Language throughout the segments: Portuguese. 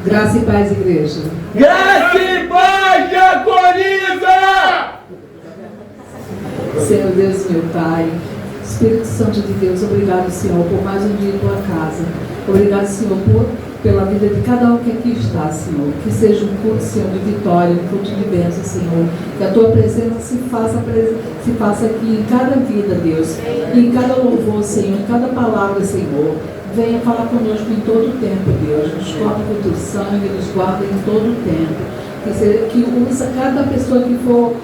Graça e paz, igreja. Graça e paz, diaconisa! Senhor Deus, meu Pai, Espírito Santo de Deus, obrigado, Senhor, por mais um dia em tua casa. Obrigado, Senhor, pela vida de cada um que aqui está, Senhor. Que seja um culto, Senhor, de vitória, um culto de bênção, Senhor. Que a tua presença se faça aqui em cada vida, Deus. E em cada louvor, Senhor, em cada palavra, Senhor. Venha falar conosco em todo o tempo, Deus. Nos cobre com o teu sangue, nos guarda em todo o tempo. Que usa cada pessoa que for,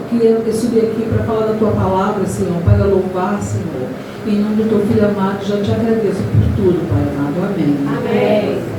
que subir aqui para falar da tua palavra, Senhor, para louvar, Senhor. Em nome do teu filho amado, já te agradeço por tudo, Pai amado. Amém. Amém.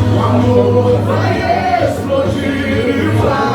O amor vai explodir e vai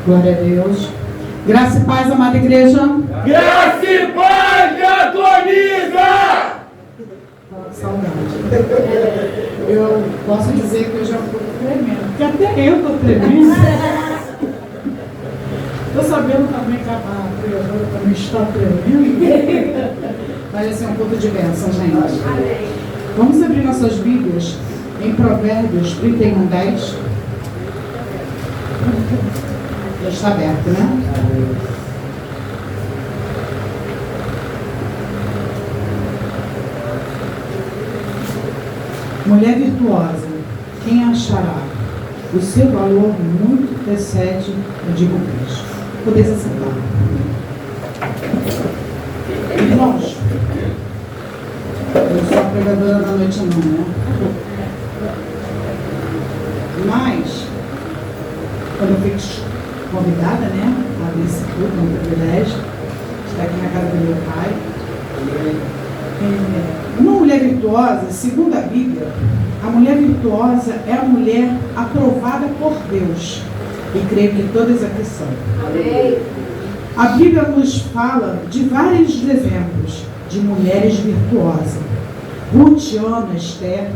Glória a Deus. Graça e paz, amada igreja. Graça e paz, diaconisa! Saudade. Eu posso dizer que eu já estou tremendo, porque até eu estou tremendo. Estou sabendo também que a criadora também está tremendo. Vai ser um pouco de bênção, gente. Vamos abrir nossas Bíblias em Provérbios 31:10. Já está aberto, né? Mulher virtuosa, quem achará? O seu valor muito excede o de vocês. Podeis assentar. Irmãos, eu sou a pregadora da noite não, né? Mas, quando eu fui convidada, né, a abrir esse culto, é um privilégio estar aqui na casa do meu pai. Uma mulher virtuosa, segundo a Bíblia, a mulher virtuosa é a mulher aprovada por Deus. E creio que todas aqui são. Amém. A Bíblia nos fala de vários exemplos de mulheres virtuosas. Ruth, Ana, Esther,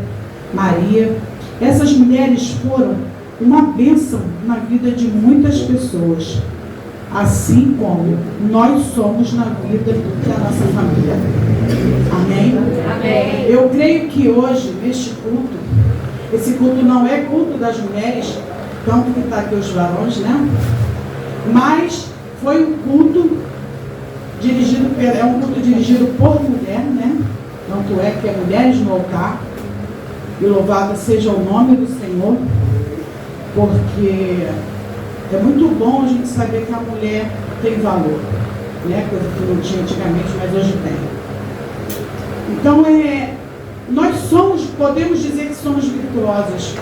Maria. Essas mulheres foram uma bênção na vida de muitas pessoas. Assim como nós somos na vida da nossa família. Amém? Amém. Eu creio que hoje, neste culto, esse culto não é culto das mulheres, tanto que está aqui os varões, né? Mas foi um culto dirigido, é um culto dirigido por mulher, né? Tanto é que é mulheres no altar. E louvado seja o nome do Senhor, porque é muito bom a gente saber que a mulher tem valor, né? Coisa que não tinha antigamente, mas hoje tem. Então, nós podemos dizer que somos virtuosas,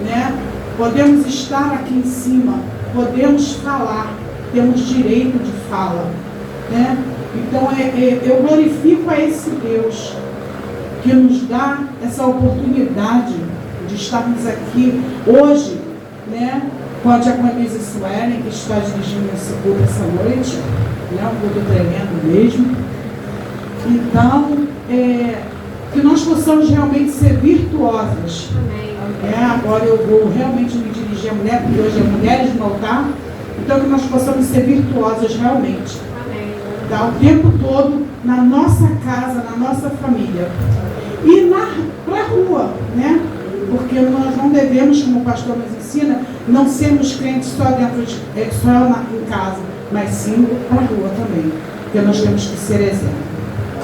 né? Podemos estar aqui em cima, podemos falar, temos direito de fala, né? Então, eu glorifico a esse Deus que nos dá essa oportunidade de estarmos aqui hoje, né? Com a diaconisa Suelen, que está dirigindo esse culto essa noite, né? Um culto tremendo mesmo. Então, que nós possamos realmente ser virtuosas. Agora eu vou realmente me dirigir à mulher, porque hoje é mulheres no altar. Então, que nós possamos ser virtuosas realmente. Tá? O tempo todo, na nossa casa, na nossa família. E para a rua, né? Porque nós não devemos, como o pastor nos ensina, não sermos crentes só em casa, mas sim para a rua também. Porque nós temos que ser exemplo.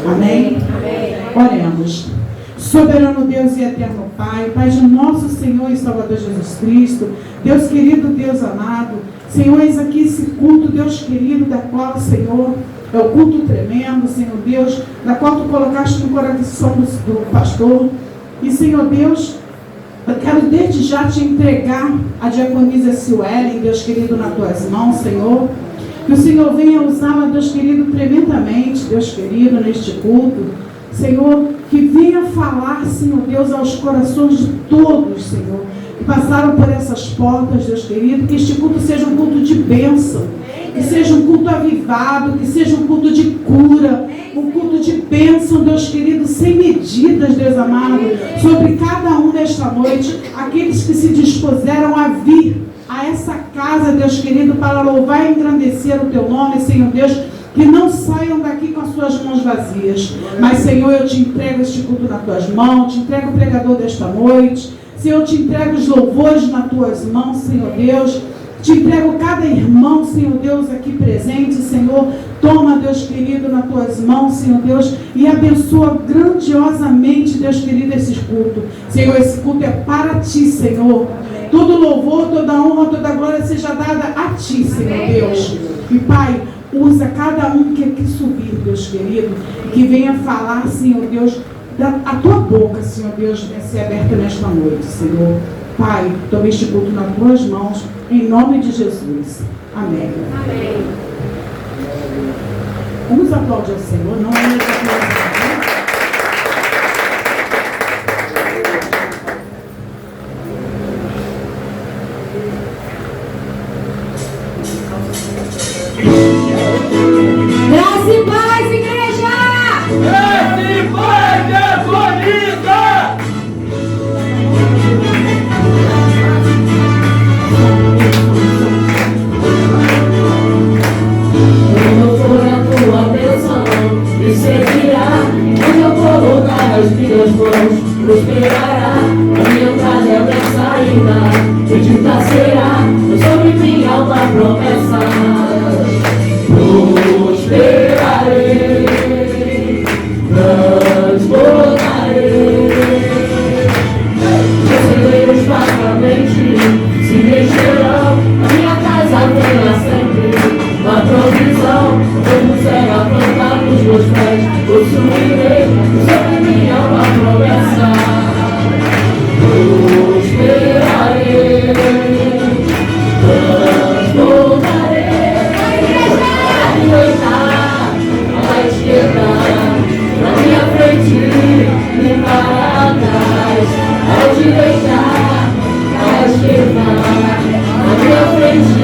Amém? Amém? Oremos. Soberano Deus e eterno Pai, Pai de nosso Senhor e Salvador Jesus Cristo, Deus querido, Deus amado, Senhor, eis aqui esse culto, Deus querido, da qual, Senhor, é o culto tremendo, Senhor Deus, da qual Tu colocaste no coração do pastor. E, Senhor Deus, eu quero desde já Te entregar a diaconisa Suelen, Deus querido, nas Tuas mãos, Senhor. Que o Senhor venha usá-la, Deus querido, tremendamente, Deus querido, neste culto. Senhor, que venha falar, Senhor Deus, aos corações de todos, Senhor, que passaram por essas portas, Deus querido. Que este culto seja um culto de bênção, que seja um culto avivado, que seja um culto de cura, um culto de bênção, Deus querido, sem medidas, Deus amado, sobre cada um nesta noite, aqueles que se dispuseram a vir a essa casa, Deus querido, para louvar e engrandecer o Teu nome, Senhor Deus, que não saiam daqui com as suas mãos vazias. Mas, Senhor, eu Te entrego este culto nas Tuas mãos, Te entrego o pregador desta noite, Senhor, eu Te entrego os louvores nas Tuas mãos, Senhor Deus. Te entrego cada irmão, Senhor Deus, aqui presente, Senhor. Toma, Deus querido, nas Tuas mãos, Senhor Deus, e abençoa grandiosamente, Deus querido, esse culto. Senhor, esse culto é para Ti, Senhor. Todo louvor, toda honra, toda glória seja dada a Ti, Senhor Deus. E, Pai, usa cada um que aqui subir, Deus querido, que venha falar, Senhor Deus, a Tua boca, Senhor Deus, venha ser aberta nesta noite, Senhor. Pai, tome este culto nas Tuas mãos, em nome de Jesus. Amém. Amém. Vamos aplaudir ao Senhor, não é mesmo? Graça e paz, igreja! Graça e paz, diaconisa! Quando for a tua bênção, me seguirá. Onde eu colocar as minhas mãos, prosperará. A minha casa é a minha saída, bendita será. Sobre mim há uma promessa. Prosperarei, transbordarei. Meus celeiros fartamente se encherão. A minha casa terá sempre uma provisão. Como será plantado nos meus pés, possuirei. Sobre mim há uma promessa. Prosperarei, transbordarei. À esquerda, na minha frente e para trás. À direita, à esquerda, na minha frente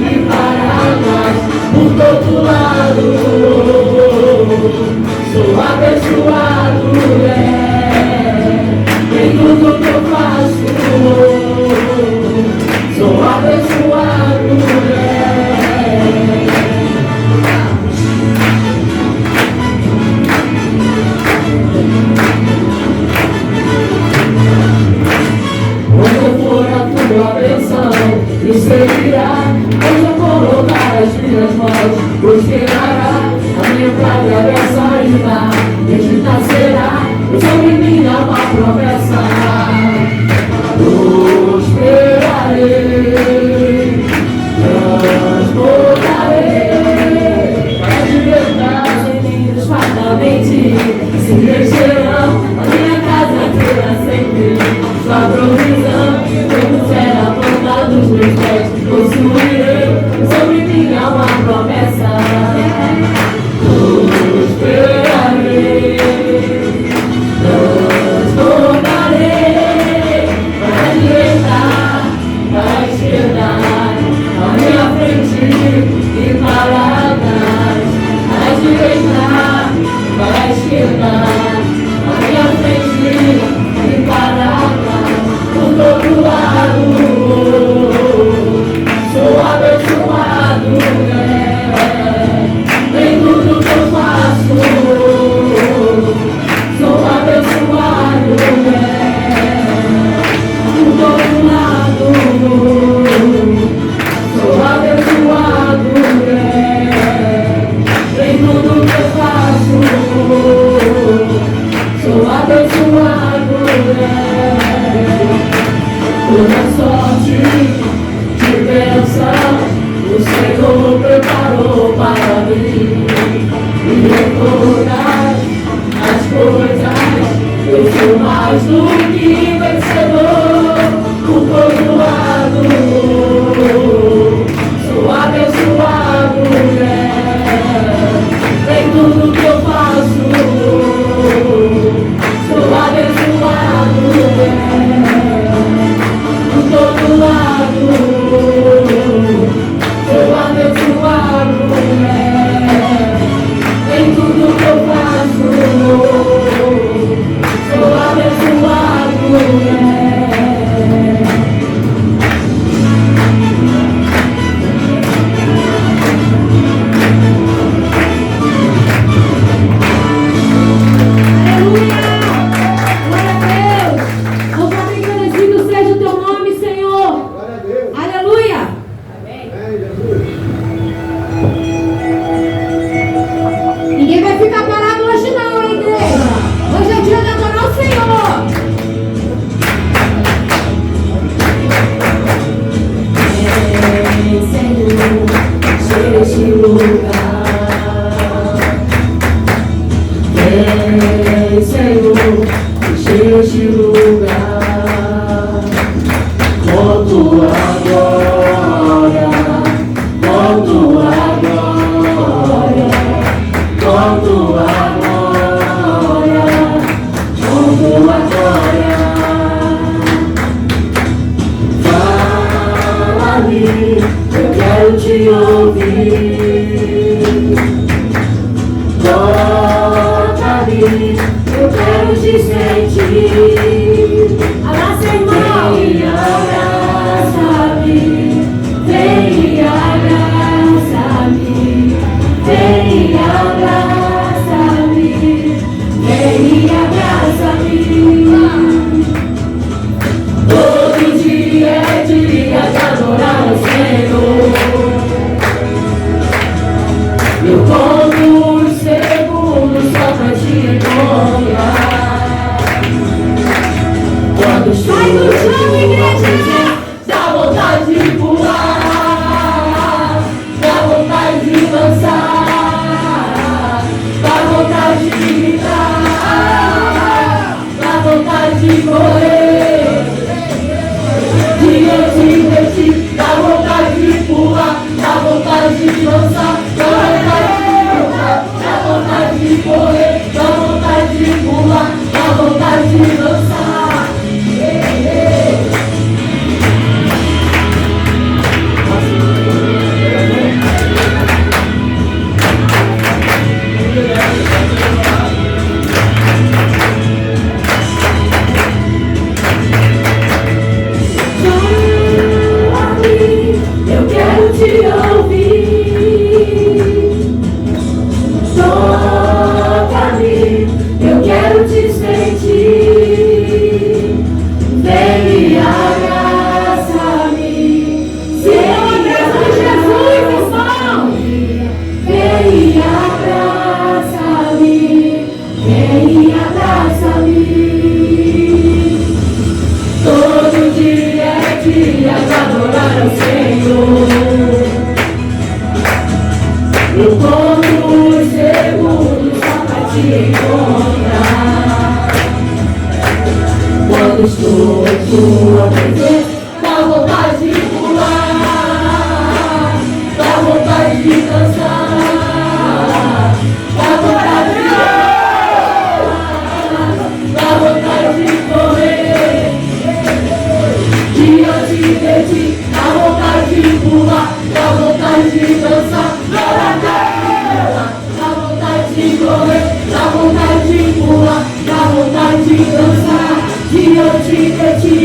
e para trás. Por todo lado, sou abençoado, em tudo que eu faço, sou abençoado, tua bênção me seguirá. Onde eu colocar as minhas mãos, prosperará. A minha praga é a saída, bendita será. Sobre mim há uma promessa. Prosperarei, transbordarei. A diversidade em mim fartamente se encherão. A minha casa terá sempre sua provisão. Como será plantado os meus pés, possuirei. Sobre mim há uma promessa. Prosperarei, transbordarei. Para a direita, para a esquerda, à minha frente e para trás. Para a direita, para a esquerda, à minha frente e para trás. Por todo lado, sou abençoado, em tudo que eu faço, sou abençoado, por todo lado, sou abençoado, em tudo que eu faço, sou abençoado. Toda sorte de bênção o Senhor preparou para mim. E em todas as coisas eu sou mais do que vencedor. Por todo lado sou abençoado, em tudo que eu faço sou abençoado. Por todo lado, sou abençoado, em tudo que eu faço, sou abençoado. te ouvir. Toca-me, eu quero te sentir. Abraça, irmão. Vem, abraça-me. Vem, abraça-me. Vem, abraça-me. Vem, abraça-me. Todo dia é dia de adorar o Senhor. Eu conto os segundos só pra te encontrar. Quando estou no chão, igreja, dá vontade de pular, dá vontade de dançar, dá vontade de gritar, dá vontade de correr. Diante de ti, dá vontade de pular, dá vontade de dançar, dá vontade de gritar, dá vontade de correr, dá vontade de pular, dá vontade de dançar. Eu quero te ouvir. Toca-me, eu quero te sentir. Vem e abraça-me. Senhor, abraça Jesus, irmão. Vem e abraça-me. Vem e abraça-me. Todo dia é dia de adorar o Senhor. Eu conto os segundos só pra te encontrar. Quando estou em tua presença, dá vontade de pular, dá vontade de dançar, dá vontade de dá vontade de correr. Diante de ti, dá vontade de pular, dá vontade de dançar, dá vontade de correr, dá vontade de pular, dá vontade de dançar. Diante de ti,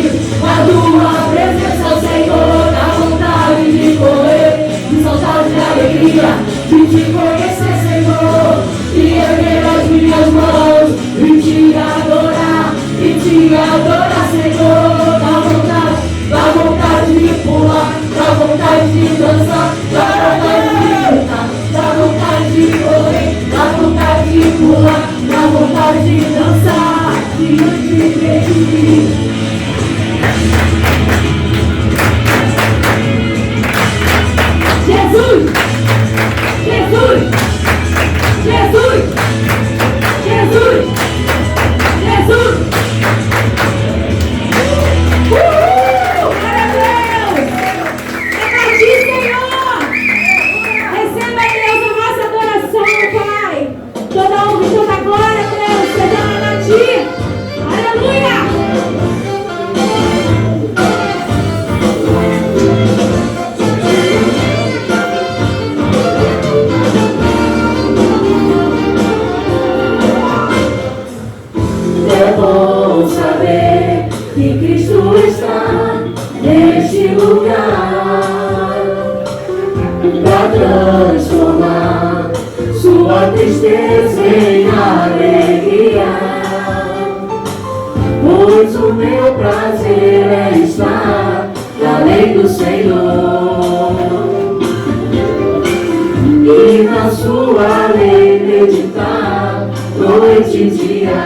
a tua presença, Senhor, dá vontade de correr, de saudade e alegria, de te conhecer, Senhor, e erguer as minhas mãos, e te adorar, Senhor. Dá vontade de pular, dá vontade de dançar, dá vontade de gritar, dá vontade de correr, dá vontade de pular, dá vontade de dançar, diante de ti. Jesus! Jesus! Jesus! Jesus! Jesus! É bom saber que Cristo está neste lugar para transformar sua tristeza em alegria. Pois o meu prazer é estar na lei do Senhor e na sua lei meditar noite e dia.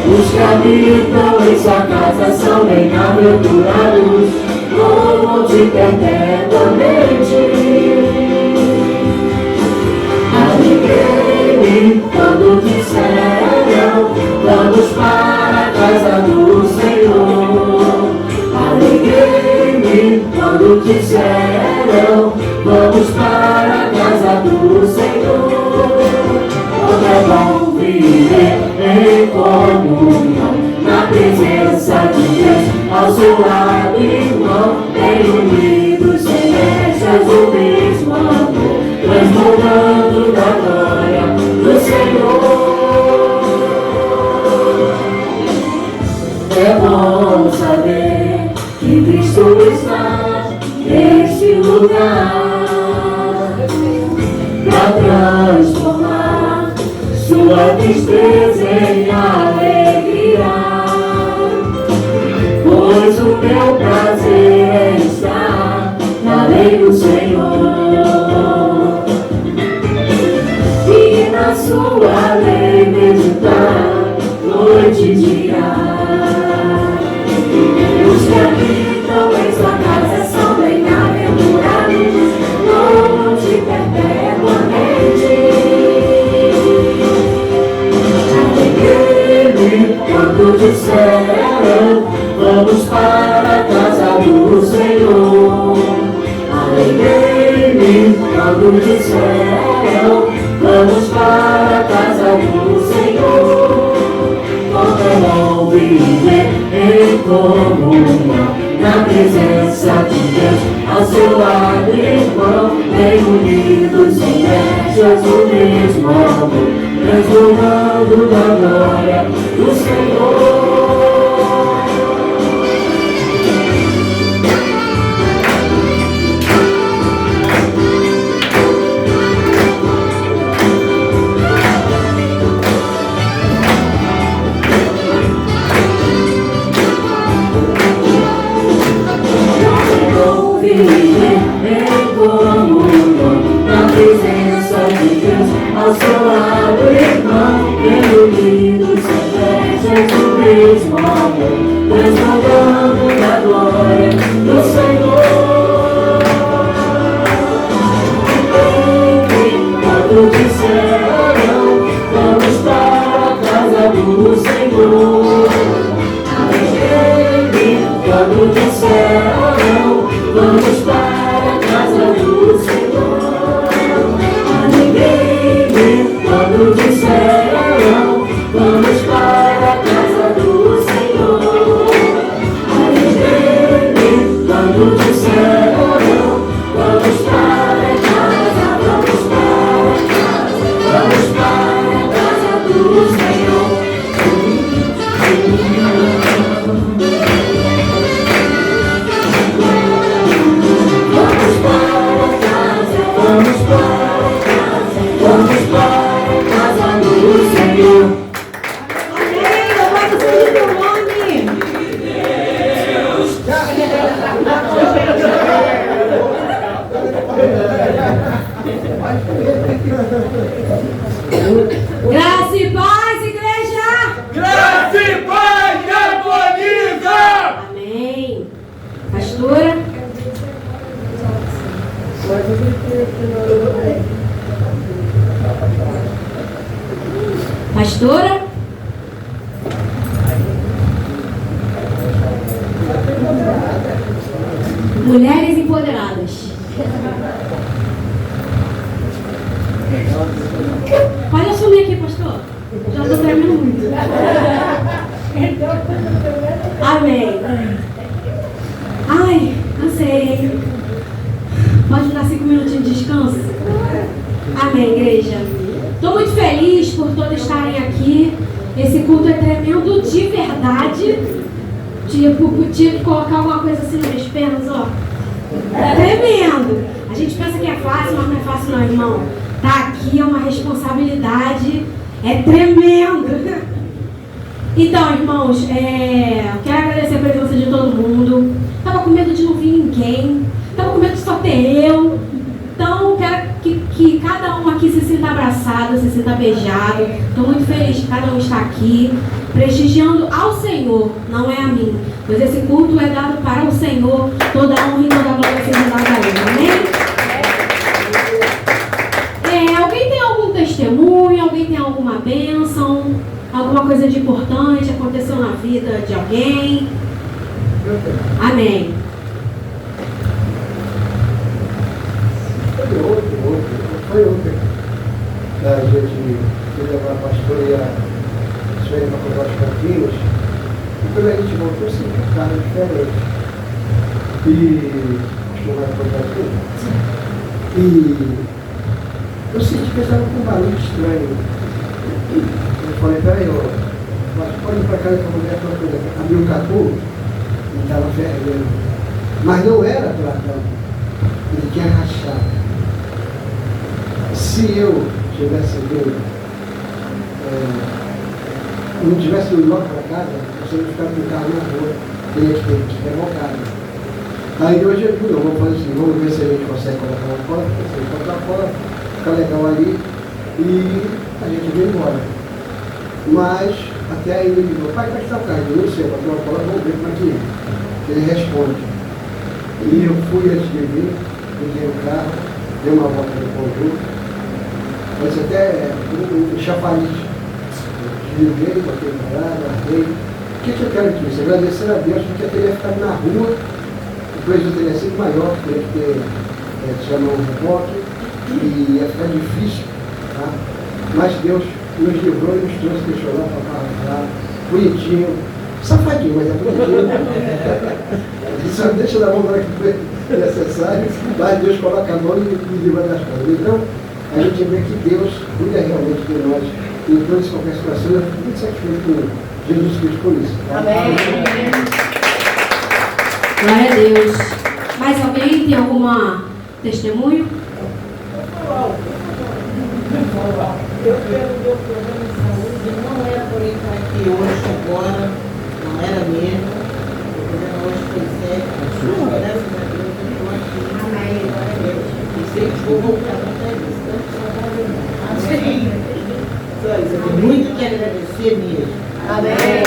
Os que habitam em sua casa são bem-aventurados, louvam-te perpetuamente. Alegrei-me quando disseram, vamos para a casa do Senhor. Alegrei-me quando disseram, vamos para a casa do Senhor. Como é bom viver em comunhão, na presença de Deus, ao seu lado, irmão, bem unidos. és o mesmo amor, transbordando da glória do Senhor. É bom saber que Cristo está neste lugar para transformar sua tristeza em alegria, pois o meu prazer é estar na lei do Senhor e na sua lei meditar noite e dia. Os que habitam em sua casa são bem-aventurados, louvam-te perpetuamente. Alegrei-me quando disseram, vamos para a casa do Senhor. Alegrei-me quando disseram, vamos para a casa do Senhor. Como é bom viver em comunhão, na presença de Deus, ao seu lado, irmão, bem unidos em vestes do mesmo amor, transformando da glória do Senhor. Em comunhão, na presença de Deus, ao seu lado, irmão, reunidos em vestes do mesmo amor, transbordando da glória do Senhor. Quando disseram, vamos para a casa do Senhor. Alegrei-me quando disseram, vamos para a casa do Senhor. Alegrei-me quando disseram, vamos para a casa do Senhor. Alegrei-me quando disseram, vamos para a casa, vamos para a casa, vamos para a casa do Senhor. Vamos para a casa do Senhor. Amém, louvado seja o teu nome. Graça e paz, igreja. Graça e paz e harmonia! Amém. Pastora. Pastora. Mulheres empoderadas. Pode assumir aqui, pastor. Já estou tremendo muito. Amém. Ai, cansei. Pode dar 5 minutinhos de descanso? Amém, igreja. Estou muito feliz por todos estarem aqui. Esse culto é tremendo de verdade. Tipo, podia colocar alguma coisa assim nas minhas pernas, ó. É tremendo. A gente pensa que é fácil, mas não é fácil não, irmão. Tá aqui é uma responsabilidade. É tremendo. Então, irmãos, quero agradecer a presença de todo mundo. Tava com medo de não vir ninguém. Tava com medo de só ter eu. Então, quero que cada um aqui se sinta abraçado, se sinta beijado. Estou muito feliz que cada um está aqui, prestigiando ao Senhor, não é a mim. Pois esse culto é dado para o Senhor. Toda a honra e toda a glória seja dada a Ele. Amém? Alguém tem algum testemunho? Alguém tem alguma bênção? Alguma coisa de importante aconteceu na vida de alguém? Amém. Foi ontem. A gente fez uma pastora e a senhora para comprar os cantinhos. E quando a gente voltou, sim, carro diferente. E o pastor vai comprar E eu senti que eu estava com um barulho estranho. Eu falei, peraí, pode ir para casa com a mulher para poder abrir o catu e estava fervendo. Mas não era pela tampa, ele tinha rachado. Se eu tivesse vindo, não tivesse ido logo para casa, você ia ficar com o carro na rua, teria que ter rebocado. Aí hoje eu vou fazer assim, vamos ver se a gente consegue colocar uma cola, se a gente colocar a cola, fica legal ali e a gente vem embora. Mas até aí ele falou, pai, como é que está o carro? Eu não sei, botar uma cola, vamos ver como é que é. Ele responde. E eu fui antes de vir, peguei o carro, dei uma volta no conjunto, mas até um chafariz. Desliguei, botei parado, larguei. O que eu quero dizer? Agradecer a Deus, porque eu teria ficado na rua, o preço teria sido maior, teria que ter chamar um reboque, e ia ficar difícil, tá? Mas Deus nos livrou e nos trouxe, deixou lá para carro, bonitinho, safadinho, mas é bonitinho. Ele só deixa na mão para que foi necessário, mas Deus coloca a mão e livra das coisas. Então, a gente vê que Deus cuida realmente de nós em todas as qualquer situação. Eu fico muito satisfeito com Jesus Cristo por isso. Tá? Amém. Glória a Deus. Mais alguém tem alguma testemunho? Eu pelo meu problema de saúde, não era por ele estar aqui hoje, agora, não era mesmo. O problema hoje foi sério. Graças a Deus, eu estou aqui. Amém. Glória a Deus. E sei que vou voltar para a entrevista. Amém. Só isso, eu tenho muito que agradecer mesmo. Amém.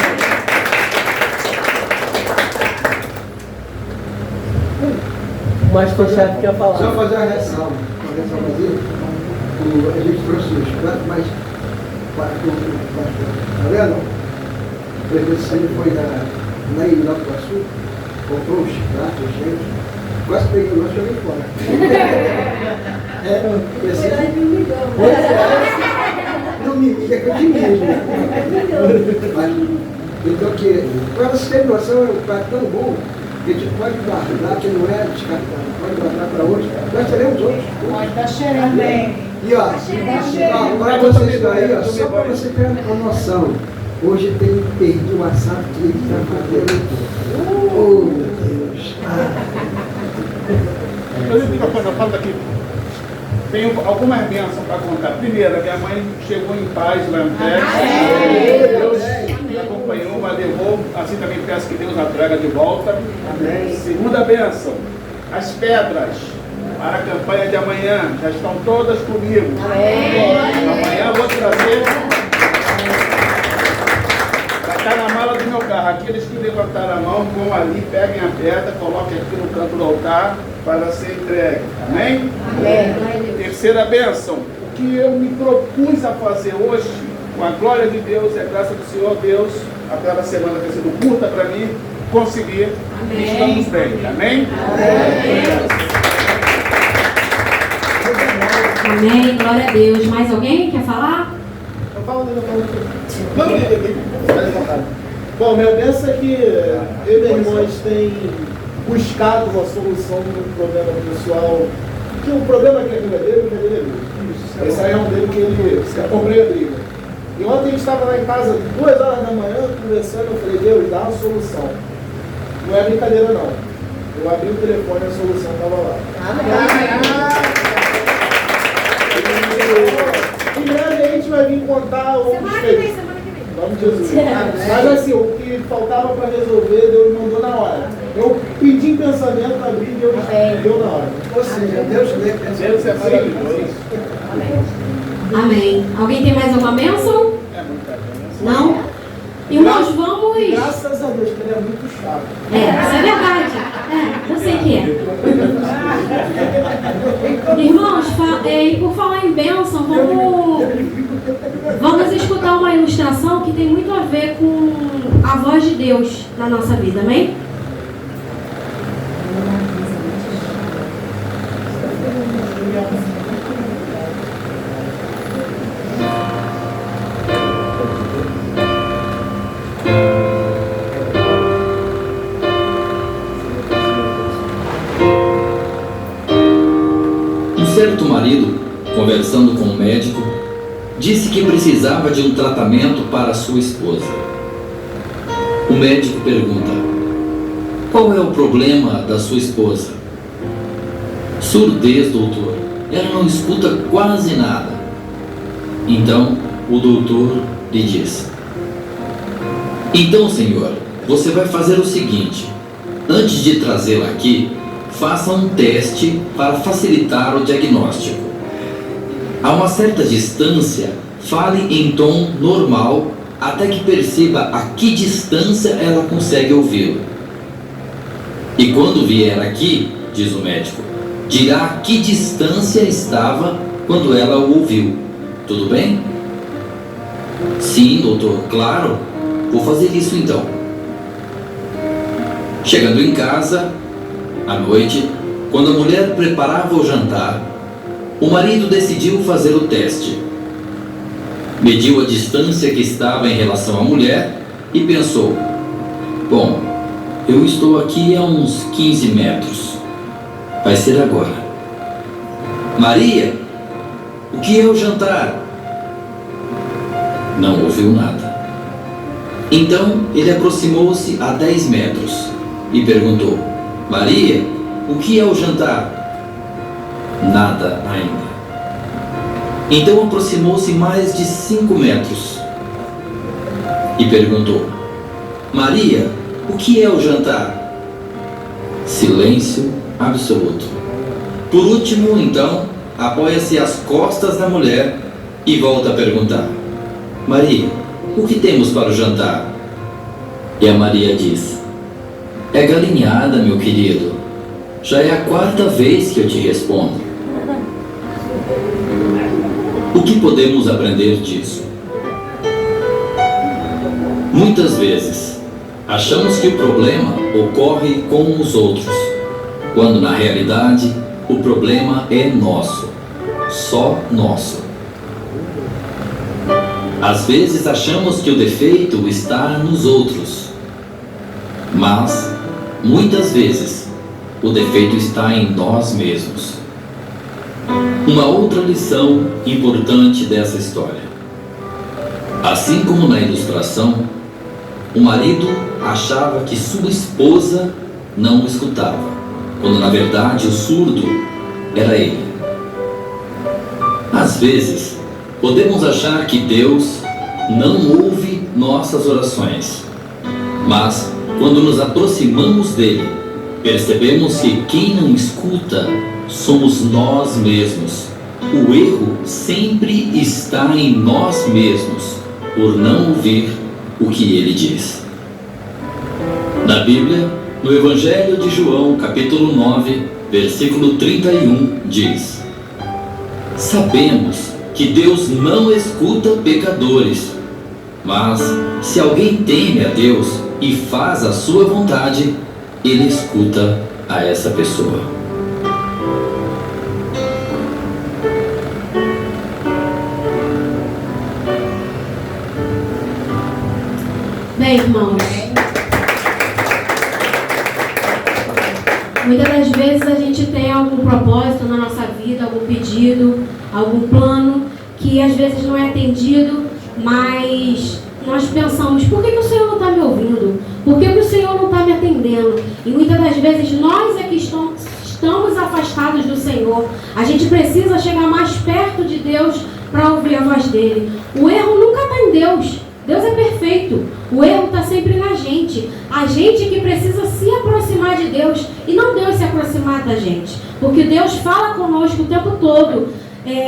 Mas o chefe quer falar. Só fazer uma ressalva. Uma ressalvazinha. A gente trouxe os pratos, mas tá vendo? O prefeito foi na Ilha do Iguaçu, comprou os pratos, gente, quase peguei o nosso e joguei fora. Não me liga que eu te mesmo. Então, para você ter noção, é um prato tão bom que a gente pode guardar, que não é descartado, pode guardar para hoje. Nós teremos outros. Pode estar cheirando bem. E ó, para vocês aí, ó, só para você ter uma noção, hoje tem perdi o WhatsApp que ele está fazendo. Oh, meu Deus. Eu digo uma coisa, fala daqui. Tenho algumas bênçãos para contar. Primeiro, a minha mãe chegou em paz lá no teste. Deus me acompanhou, mas levou. Assim também peço que Deus a traga de volta. Amém. Segunda bênção, as pedras para a campanha de amanhã já estão todas comigo. Amanhã vou trazer. Vai estar na mala do meu carro. Aqueles que levantaram a mão, vão ali, peguem a pedra, coloquem aqui no canto do altar para ser entregue. Amém? Amém. Terceira bênção. O que eu me propus a fazer hoje, com a glória de Deus e a graça do Senhor Deus, aquela semana tem sido curta para mim, conseguir. Amém. Estamos bem. Amém? Amém. Glória a Deus. Mais alguém quer falar? Eu falo. Bom, minha bênção é que eu e meus irmãos têm buscado uma solução do problema pessoal. Que o problema que é dele, que é dele. Esse aí é um dele que ele se comprei a briga. E ontem a gente estava lá em casa, 2 horas da manhã, conversando, eu falei, Deus, dá uma solução. Não é brincadeira não. Eu abri o telefone e a solução estava lá. Em breve a gente vai vir contar outros feitos. Em nome de Jesus. Mas assim, o que faltava para resolver, Deus mandou na hora. Eu pedi em pensamento, abri e Deus deu na hora. Ou seja, Deus lembra. Deus é maravilhoso. Amém. Alguém tem mais alguma bênção? É muita bênção. Não? Irmãos, vamos. Graças a Deus, que ele é muito chato. Isso é verdade. Eu sei que é. Irmãos, por falar em bênção, vamos escutar uma ilustração que tem muito a ver com a voz de Deus na nossa vida, amém? certo marido, conversando com o médico, disse que precisava de um tratamento para sua esposa. O médico pergunta: qual é o problema da sua esposa? Surdez, doutor. Ela não escuta quase nada. Então o doutor lhe diz: então, senhor, você vai fazer o seguinte: antes de trazê-la aqui, faça um teste para facilitar o diagnóstico. A uma certa distância, fale em tom normal até que perceba a que distância ela consegue ouvi-lo. E quando vier aqui, diz o médico, dirá a que distância estava quando ela o ouviu. Tudo bem? Sim, doutor, claro. Vou fazer isso então. Chegando em casa, à noite, quando a mulher preparava o jantar, o marido decidiu fazer o teste. Mediu a distância que estava em relação à mulher e pensou: bom, eu estou aqui a uns 15 metros. Vai ser agora. Maria, o que é o jantar? Não ouviu nada. Então ele aproximou-se a 10 metros e perguntou: Maria, o que é o jantar? Nada ainda. Então aproximou-se mais de 5 metros e perguntou: Maria, o que é o jantar? Silêncio absoluto. Por último, então, apoia-se às costas da mulher e volta a perguntar: Maria, o que temos para o jantar? E a Maria diz: é galinhada, meu querido. Já é a 4ª vez que eu te respondo. O que podemos aprender disso? Muitas vezes, achamos que o problema ocorre com os outros, quando na realidade o problema é nosso, só nosso. Às vezes achamos que o defeito está nos outros, mas muitas vezes o defeito está em nós mesmos. Uma outra lição importante dessa história: assim como na ilustração, o marido achava que sua esposa não o escutava, quando na verdade o surdo era ele. Às vezes, podemos achar que Deus não ouve nossas orações, mas quando nos aproximamos dele, percebemos que quem não escuta somos nós mesmos. O erro sempre está em nós mesmos, por não ouvir o que ele diz. Na Bíblia, no Evangelho de João, capítulo 9, versículo 31, diz: sabemos que Deus não escuta pecadores, mas se alguém teme a Deus e faz a sua vontade, ele escuta a essa pessoa. Bem, irmãos, muitas das vezes a gente tem algum propósito na nossa vida, algum pedido, algum plano que às vezes não é atendido, mas nós pensamos: por que o Senhor não está me ouvindo? Por que o Senhor não está me atendendo? E muitas das vezes nós é que estamos afastados do Senhor. A gente precisa chegar mais perto de Deus para ouvir a voz dele. O erro nunca está em Deus. Deus é perfeito. O erro está sempre na gente. A gente que precisa se aproximar de Deus e não Deus se aproximar da gente. Porque Deus fala conosco o tempo todo.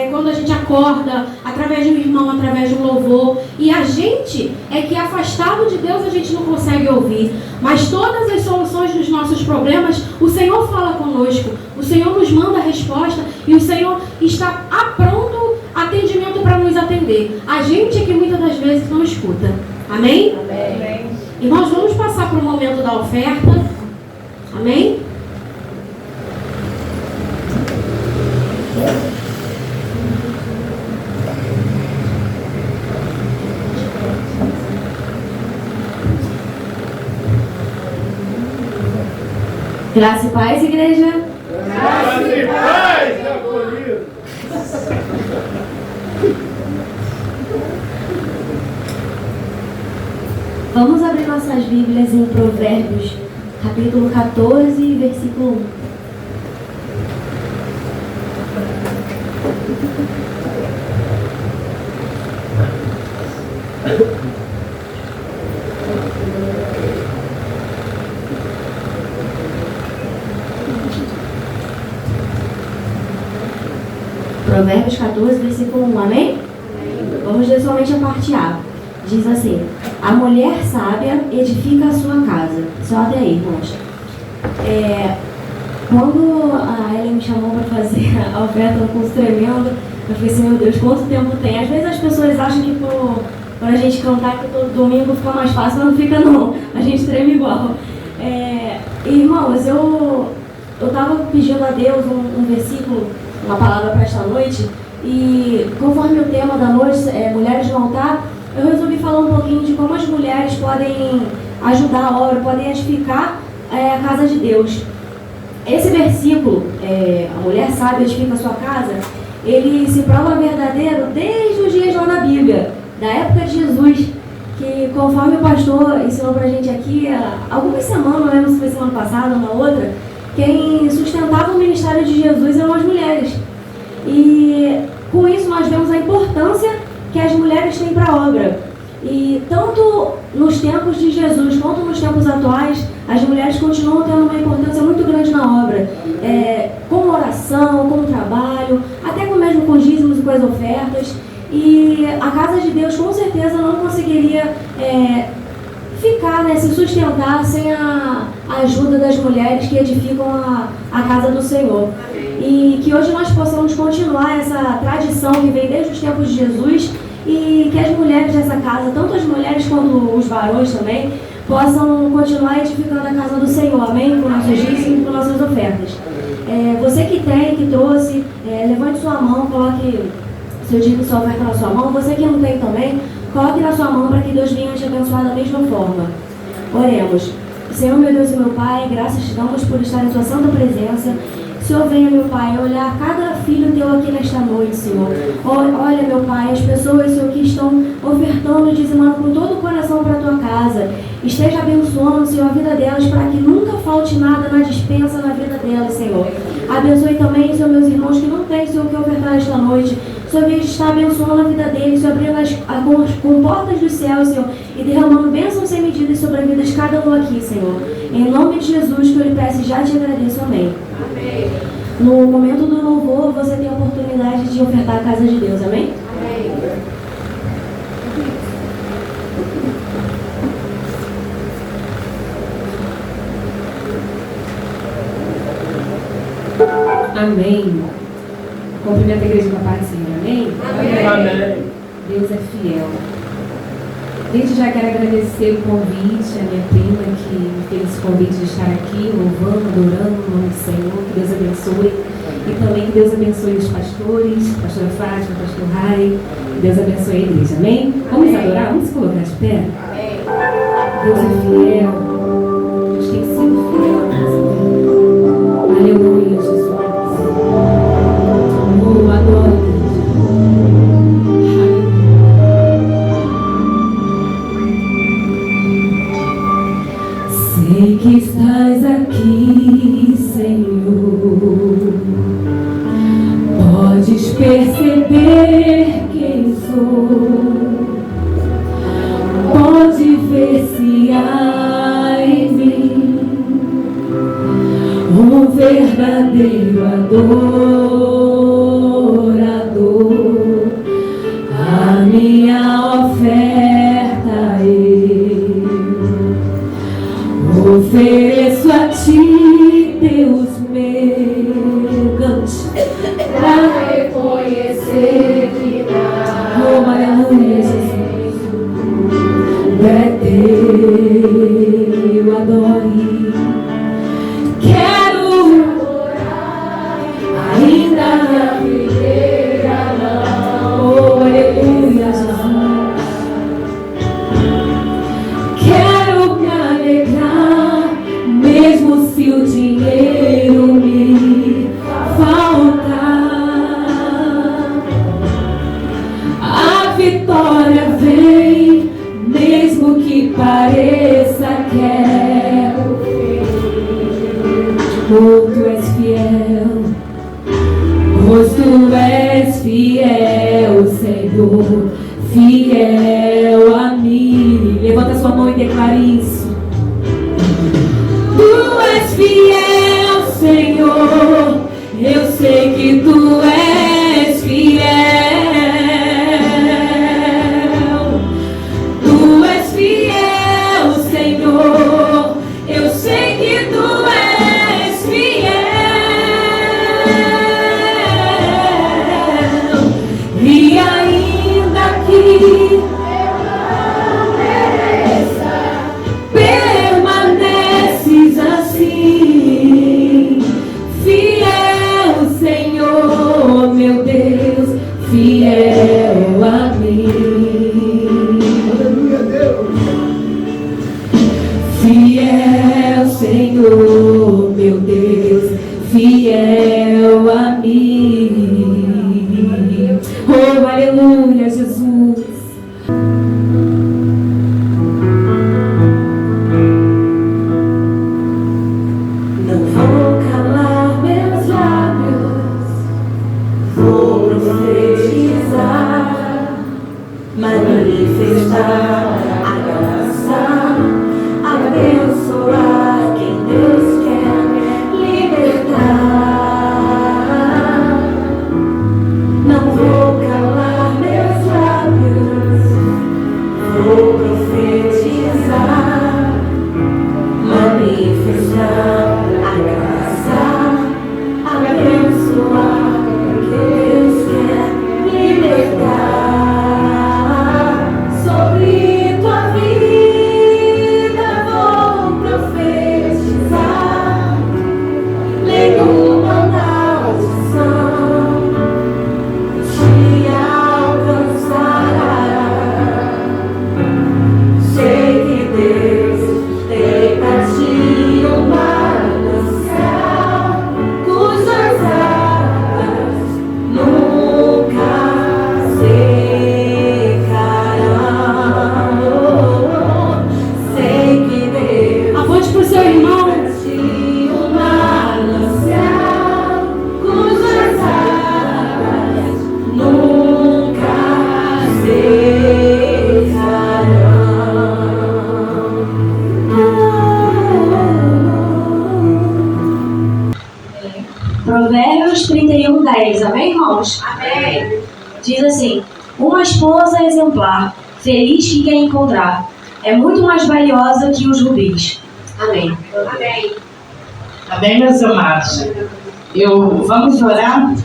Quando a gente acorda, através de um irmão, através de um louvor. E a gente é que afastado de Deus a gente não consegue ouvir. Mas todas as soluções dos nossos problemas, o Senhor fala conosco. O Senhor nos manda a resposta e o Senhor está a pronto atendimento para nos atender. A gente é que muitas das vezes não escuta. Amém? Amém. E nós vamos passar para o momento da oferta. Amém? Graça e paz, igreja. Graça e paz, acolhido. nossas Bíblias em Provérbios, capítulo 14, versículo 1. Provérbios 14, versículo 1, amém? Vamos ler somente a parte A. Diz assim: a mulher sábia edifica a sua casa. Só até aí, irmãos. Quando a Ellen me chamou para fazer a oferta no curso tremendo, eu falei assim, meu Deus, quanto tempo tem? Às vezes as pessoas acham que por a gente cantar que todo domingo fica mais fácil, mas não fica não. A gente treme igual. Irmãos, eu estava pedindo a Deus um versículo, uma palavra para esta noite, e conforme o tema da noite, Mulheres no Altar, eu resolvi falar um pouquinho de como as mulheres podem ajudar a obra, podem edificar a casa de Deus. Esse versículo, a mulher sábia edifica a sua casa, ele se prova verdadeiro desde os dias lá na Bíblia, da época de Jesus, que conforme o pastor ensinou pra gente aqui, há algumas semanas, não lembro se foi semana passada ou na outra, quem sustentava o ministério de Jesus eram as mulheres. E com isso nós vemos a importância que as mulheres têm para a obra. E tanto nos tempos de Jesus quanto nos tempos atuais, as mulheres continuam tendo uma importância muito grande na obra, com oração, com trabalho, até mesmo com dízimos e com as ofertas. E a casa de Deus com certeza não conseguiria ficar, se sustentar sem a ajuda das mulheres que edificam a casa do Senhor. E que hoje nós possamos continuar essa tradição que vem desde os tempos de Jesus, e que as mulheres dessa casa, tanto as mulheres quanto os varões também, possam continuar edificando a casa do Senhor, amém? Com nossos dízimos e com nossas ofertas. Você que trouxe, levante sua mão, coloque seu dízimo e sua oferta na sua mão. Você que não tem também, coloque na sua mão para que Deus venha te abençoar da mesma forma. Oremos. Senhor, meu Deus e meu Pai, graças te damos por estar em tua santa presença. Senhor, venha, meu Pai, olhar cada filho teu aqui nesta noite, Senhor. Olha, meu Pai, as pessoas, Senhor, que estão ofertando e dizimando com todo o coração para a tua casa. Esteja abençoando, Senhor, a vida delas, para que nunca falte nada na despensa na vida delas, Senhor. Abençoe também, Senhor, meus irmãos que não têm, Senhor, o que ofertar esta noite. Senhor, venha estar abençoando a vida deles, Senhor, abrindo com portas dos céus, Senhor, e derramando bênçãos sem medidas sobre a vida de cada um aqui, Senhor. Em nome de Jesus, que eu lhe peço e já te agradeço. Amém. Amém. No momento do louvor, você tem a oportunidade de ofertar a casa de Deus. Amém? Amém. Amém. Cumprimento a igreja com a paz do Senhor. Amém? Amém. Amém. Deus é fiel. Desde já quero agradecer o convite, a minha prima que fez esse convite de estar aqui, louvando, adorando o nome do Senhor. Que Deus abençoe. E também que Deus abençoe os pastores, pastora Fátima, pastor Rai. Que Deus abençoe a igreja. Amém? Vamos adorar? Vamos se colocar de pé? Amém. Deus é fiel. Deus tem sido fiel. Aleluia, Jesus. Oh, adoro. Sei que estás aqui, Senhor. Podes perceber quem sou. Pode ver se há em mim um verdadeiro adorador. A minha oferta ofereço a ti, Deus meu, para reconhecer que nada, aleluia, Jesus, é teu, adore. Quero adorar, ainda na videira não, oh, aleluia, Jesus. Quero me alegrar, mesmo se o dinheiro me faltar. A vitória vem, mesmo que pareça promessa quero. Oh, tu és fiel, pois tu és fiel, Senhor, fiel a mim. Levanta sua mão e declare isso. Tu és fiel, Senhor, eu sei que tu és fiel. Tu és fiel, Senhor, eu sei que tu és fiel. E ainda que eu não mereça, permaneces assim, fiel, Senhor, meu Deus, fiel a mim. Aleluia, Deus. Fiel, Senhor, meu Deus, fiel a mim. Oh, aleluia, Jesus. Não vou calar meus lábios, vou profetizar, manifestar a graça, abençoar quem Deus quer libertar. Não vou calar meus lábios, vou profetizar, manifestar a graça, abençoar quem Deus quer libertar. Sobre tua vida vou profetizar, nenhuma maldição te alcançará. Sei que Deus tem pra ti um manancial cujas águas nunca secarão. Sei que Deus aponte pro seu irmão. Tem pra ti um manancial cujas águas nunca secarão. Provérbios 31:10, amém, irmãos? Amém. Diz assim: uma esposa exemplar, feliz que quer encontrar, é muito mais valiosa que os rubis. Amém. Amém. Amém, meus amados? Vamos orar.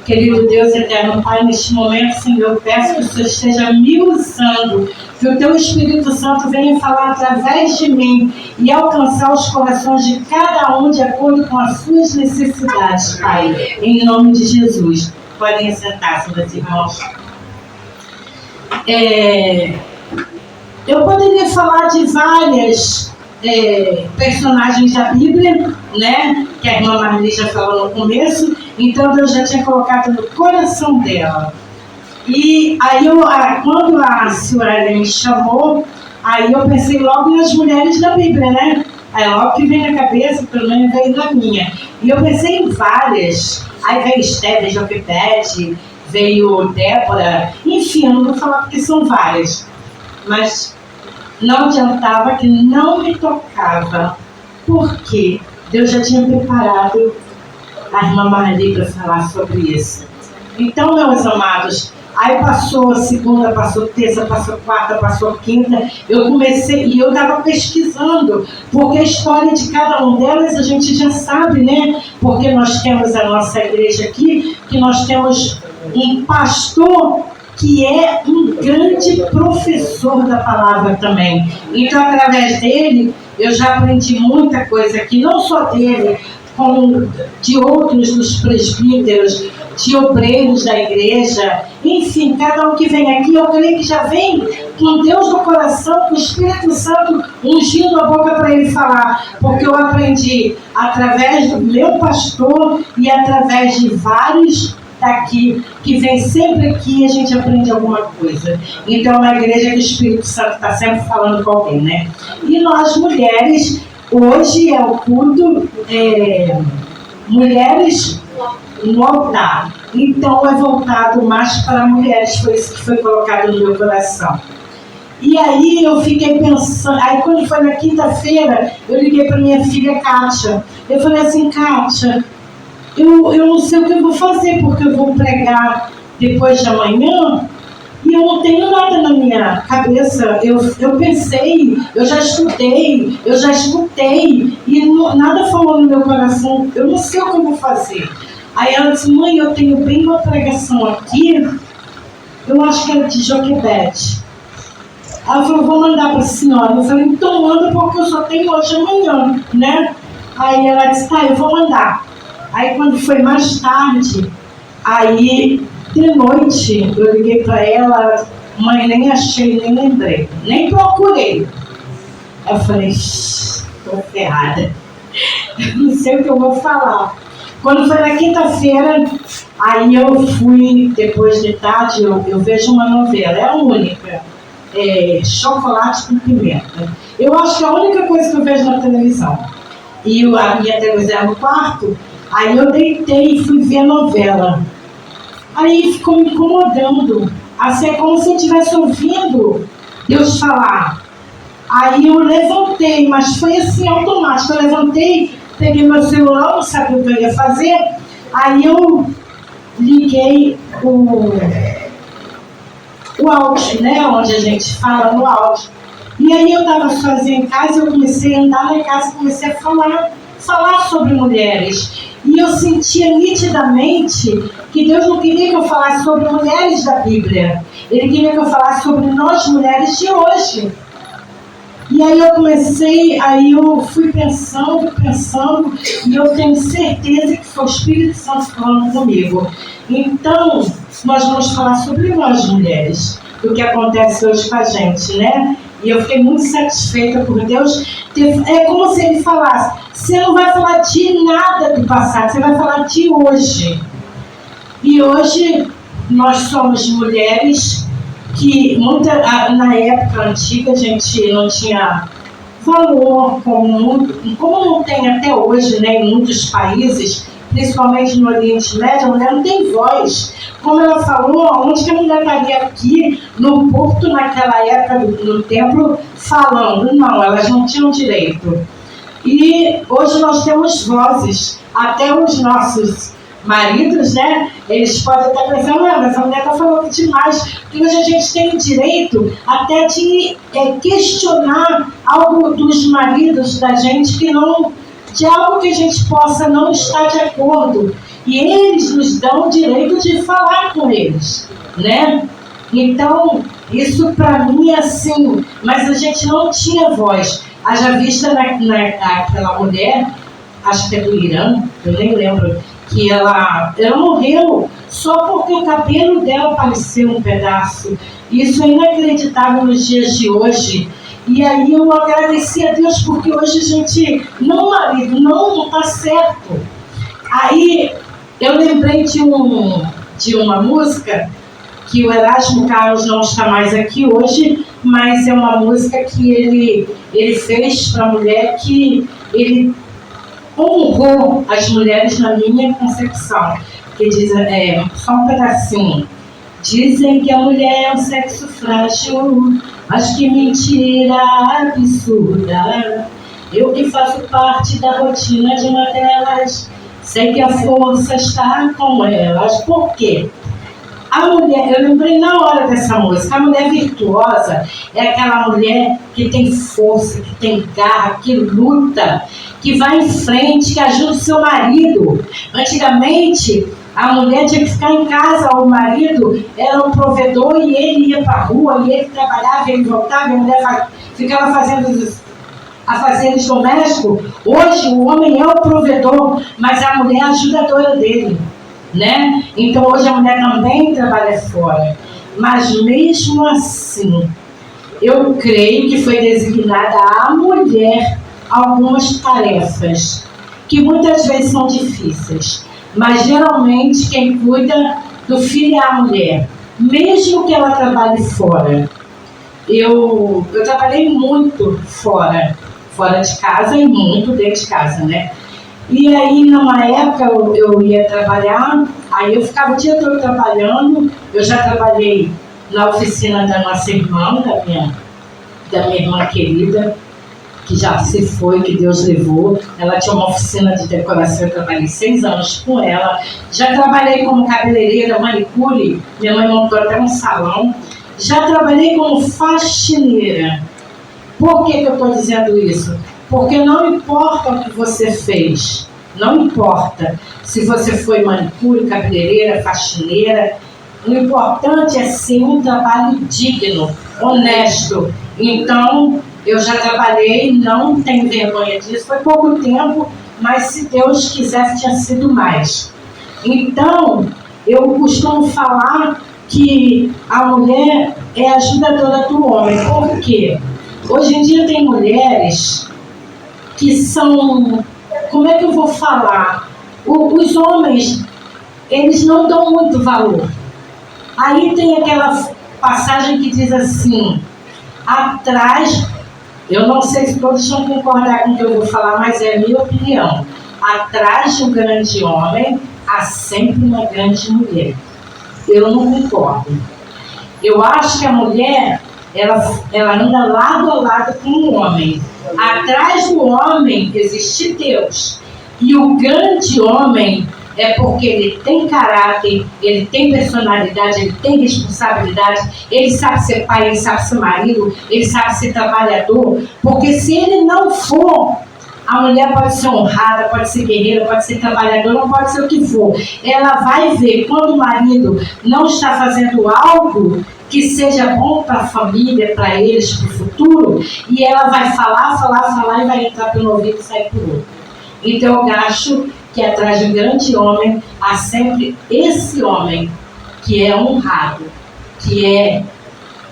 Querido Deus eterno Pai, neste momento, Senhor, eu peço que o Senhor esteja me usando, que o Teu Espírito Santo venha falar através de mim e alcançar os corações de cada um de acordo com as suas necessidades, Pai, em nome de Jesus. Podem sentar-se, meus irmãos. Eu poderia falar de várias personagens da Bíblia, né, que a irmã Marli já falou no começo, então Deus já tinha colocado no coração dela. E aí, quando a senhora me chamou, aí eu pensei logo nas mulheres da Bíblia, né? Aí logo que veio na cabeça, pelo menos veio na minha. E eu pensei em várias. Aí veio Esther, veio Joquebede, veio Débora, enfim, eu não vou falar porque são várias. Mas não adiantava, que não me tocava, porque Deus já tinha preparado a irmã Marli para falar sobre isso. Então, meus amados, aí passou a segunda, passou a terça, passou a quarta, passou a quinta, eu comecei, e eu estava pesquisando, porque a história de cada uma delas a gente já sabe, né? Porque nós temos a nossa igreja aqui, que nós temos um pastor que é um grande professor da palavra também. Então, através dele, eu já aprendi muita coisa aqui, não só dele, como de outros dos presbíteros, de obreiros da igreja, enfim, cada um que vem aqui, eu creio que já vem com Deus no coração, com o Espírito Santo ungindo a boca para ele falar, porque eu aprendi através do meu pastor e através de vários daqui, que vem sempre aqui e a gente aprende alguma coisa. Então, é uma igreja que o Espírito Santo está sempre falando com alguém, né? E nós, mulheres, hoje é o culto Mulheres no Altar. Então, é voltado mais para mulheres, foi isso que foi colocado no meu coração. E aí eu fiquei pensando, aí quando foi na quinta-feira, eu liguei para minha filha Kátia. Eu falei assim, Kátia, eu não sei o que eu vou fazer, porque eu vou pregar depois de amanhã e eu não tenho nada na minha cabeça. Eu pensei, eu já escutei e nada falou no meu coração, eu não sei o que eu vou fazer. Aí ela disse, mãe, eu tenho bem uma pregação aqui, eu acho que era de Joquebede. Ela falou, vou mandar para a senhora. Eu falei, então manda, porque eu só tenho hoje amanhã, né? Aí ela disse, tá, eu vou mandar. Aí quando foi mais tarde, aí de noite eu liguei para ela, mãe, nem achei, nem lembrei, nem procurei. Eu falei, estou ferrada, não sei o que eu vou falar. Quando foi na quinta-feira, aí eu fui, depois de tarde, eu vejo uma novela, é a única. Chocolate com pimenta. Eu acho que é a única coisa que eu vejo na televisão. E a minha televisão no quarto, aí eu deitei e fui ver a novela. Aí ficou me incomodando. Assim, é como se eu estivesse ouvindo Deus falar. Aí eu levantei, mas foi assim automático. Eu levantei, peguei meu celular, não sabia o que eu ia fazer. Aí eu liguei o áudio, né? Onde a gente fala no áudio. E aí eu estava sozinha em casa, eu comecei a andar na casa, comecei a falar sobre mulheres. E eu sentia nitidamente que Deus não queria que eu falasse sobre mulheres da Bíblia. Ele queria que eu falasse sobre nós, mulheres de hoje. E aí eu fui pensando, e eu tenho certeza que foi o Espírito Santo falando comigo. Então, nós vamos falar sobre nós, mulheres, o que acontece hoje com a gente, né? E eu fiquei muito satisfeita por Deus. É como se Ele falasse, você não vai falar de nada do passado, você vai falar de hoje. E hoje, nós somos mulheres que na época antiga a gente não tinha valor, como não tem até hoje, né, em muitos países, principalmente no Oriente Médio, a mulher não tem voz. Como ela falou, onde que a mulher estaria aqui no púlpito naquela época no templo falando? Não, elas não tinham direito. E hoje nós temos vozes, até os nossos maridos, né? Eles podem estar pensando, mas a mulher está falando demais, porque hoje a gente tem o direito até de questionar algo dos maridos da gente de algo que a gente possa não estar de acordo. E eles nos dão o direito de falar com eles, né? Então, isso para mim é assim, mas a gente não tinha voz. Haja vista naquela mulher, acho que é do Irã, eu nem lembro, que ela morreu só porque o cabelo dela apareceu um pedaço. Isso é inacreditável nos dias de hoje. E aí eu agradeci a Deus, porque hoje a gente, não, marido, não está certo. Aí eu lembrei de uma música que o Erasmo Carlos não está mais aqui hoje, mas é uma música que ele fez para a mulher, que ele honrou as mulheres na minha concepção, que diz, só um pedacinho. Dizem que a mulher é um sexo frágil, mas que mentira absurda. Eu que faço parte da rotina de uma delas, sei que a força está com elas. Por quê? A mulher, eu lembrei na hora dessa música, a mulher virtuosa é aquela mulher que tem força, que tem garra, que luta, que vai em frente, que ajuda o seu marido. Antigamente, a mulher tinha que ficar em casa, o marido era um provedor e ele ia para a rua, e ele trabalhava, ele voltava, e a mulher ficava fazendo os afazeres domésticos. Hoje, o homem é o provedor, mas a mulher é a ajudadora dele, né? Então, hoje a mulher também trabalha fora. Mas, mesmo assim, eu creio que foi designada à mulher algumas tarefas que muitas vezes são difíceis. mas geralmente quem cuida do filho é a mulher, mesmo que ela trabalhe fora. Eu trabalhei muito fora de casa e muito dentro de casa, né? E aí, numa época, eu ia trabalhar, aí eu ficava o dia todo trabalhando. Eu já trabalhei na oficina da nossa irmã, da minha irmã querida, que já se foi, que Deus levou. Ela tinha uma oficina de decoração, eu trabalhei 6 anos com ela. Já trabalhei como cabeleireira, manicure, minha mãe montou até um salão. Já trabalhei como faxineira. Por que eu estou dizendo isso? Porque não importa o que você fez, não importa se você foi manicure, cabeleireira, faxineira, o importante é ser um trabalho digno, honesto. Então, eu já trabalhei, não tenho vergonha disso, foi pouco tempo, mas se Deus quisesse tinha sido mais. Então, eu costumo falar que a mulher é ajudadora do homem. Por quê? Hoje em dia tem mulheres que são, como é que eu vou falar? Os homens, eles não dão muito valor. Aí tem aquela passagem que diz assim, atrás, eu não sei se todos vão concordar com o que eu vou falar, mas é a minha opinião. Atrás de um grande homem, há sempre uma grande mulher. Eu não concordo. Eu acho que a mulher, ela anda lado a lado com o homem. Atrás do homem existe Deus. E o grande homem é porque ele tem caráter, ele tem personalidade, ele tem responsabilidade, ele sabe ser pai, ele sabe ser marido, ele sabe ser trabalhador. Porque se ele não for, a mulher pode ser honrada, pode ser guerreira, pode ser trabalhadora, pode ser o que for. Ela vai ver quando o marido não está fazendo algo que seja bom para a família, para eles, para o futuro, e ela vai falar e vai entrar pelo ouvido e sair por outro. Então eu acho que atrás de um grande homem há sempre esse homem que é honrado, que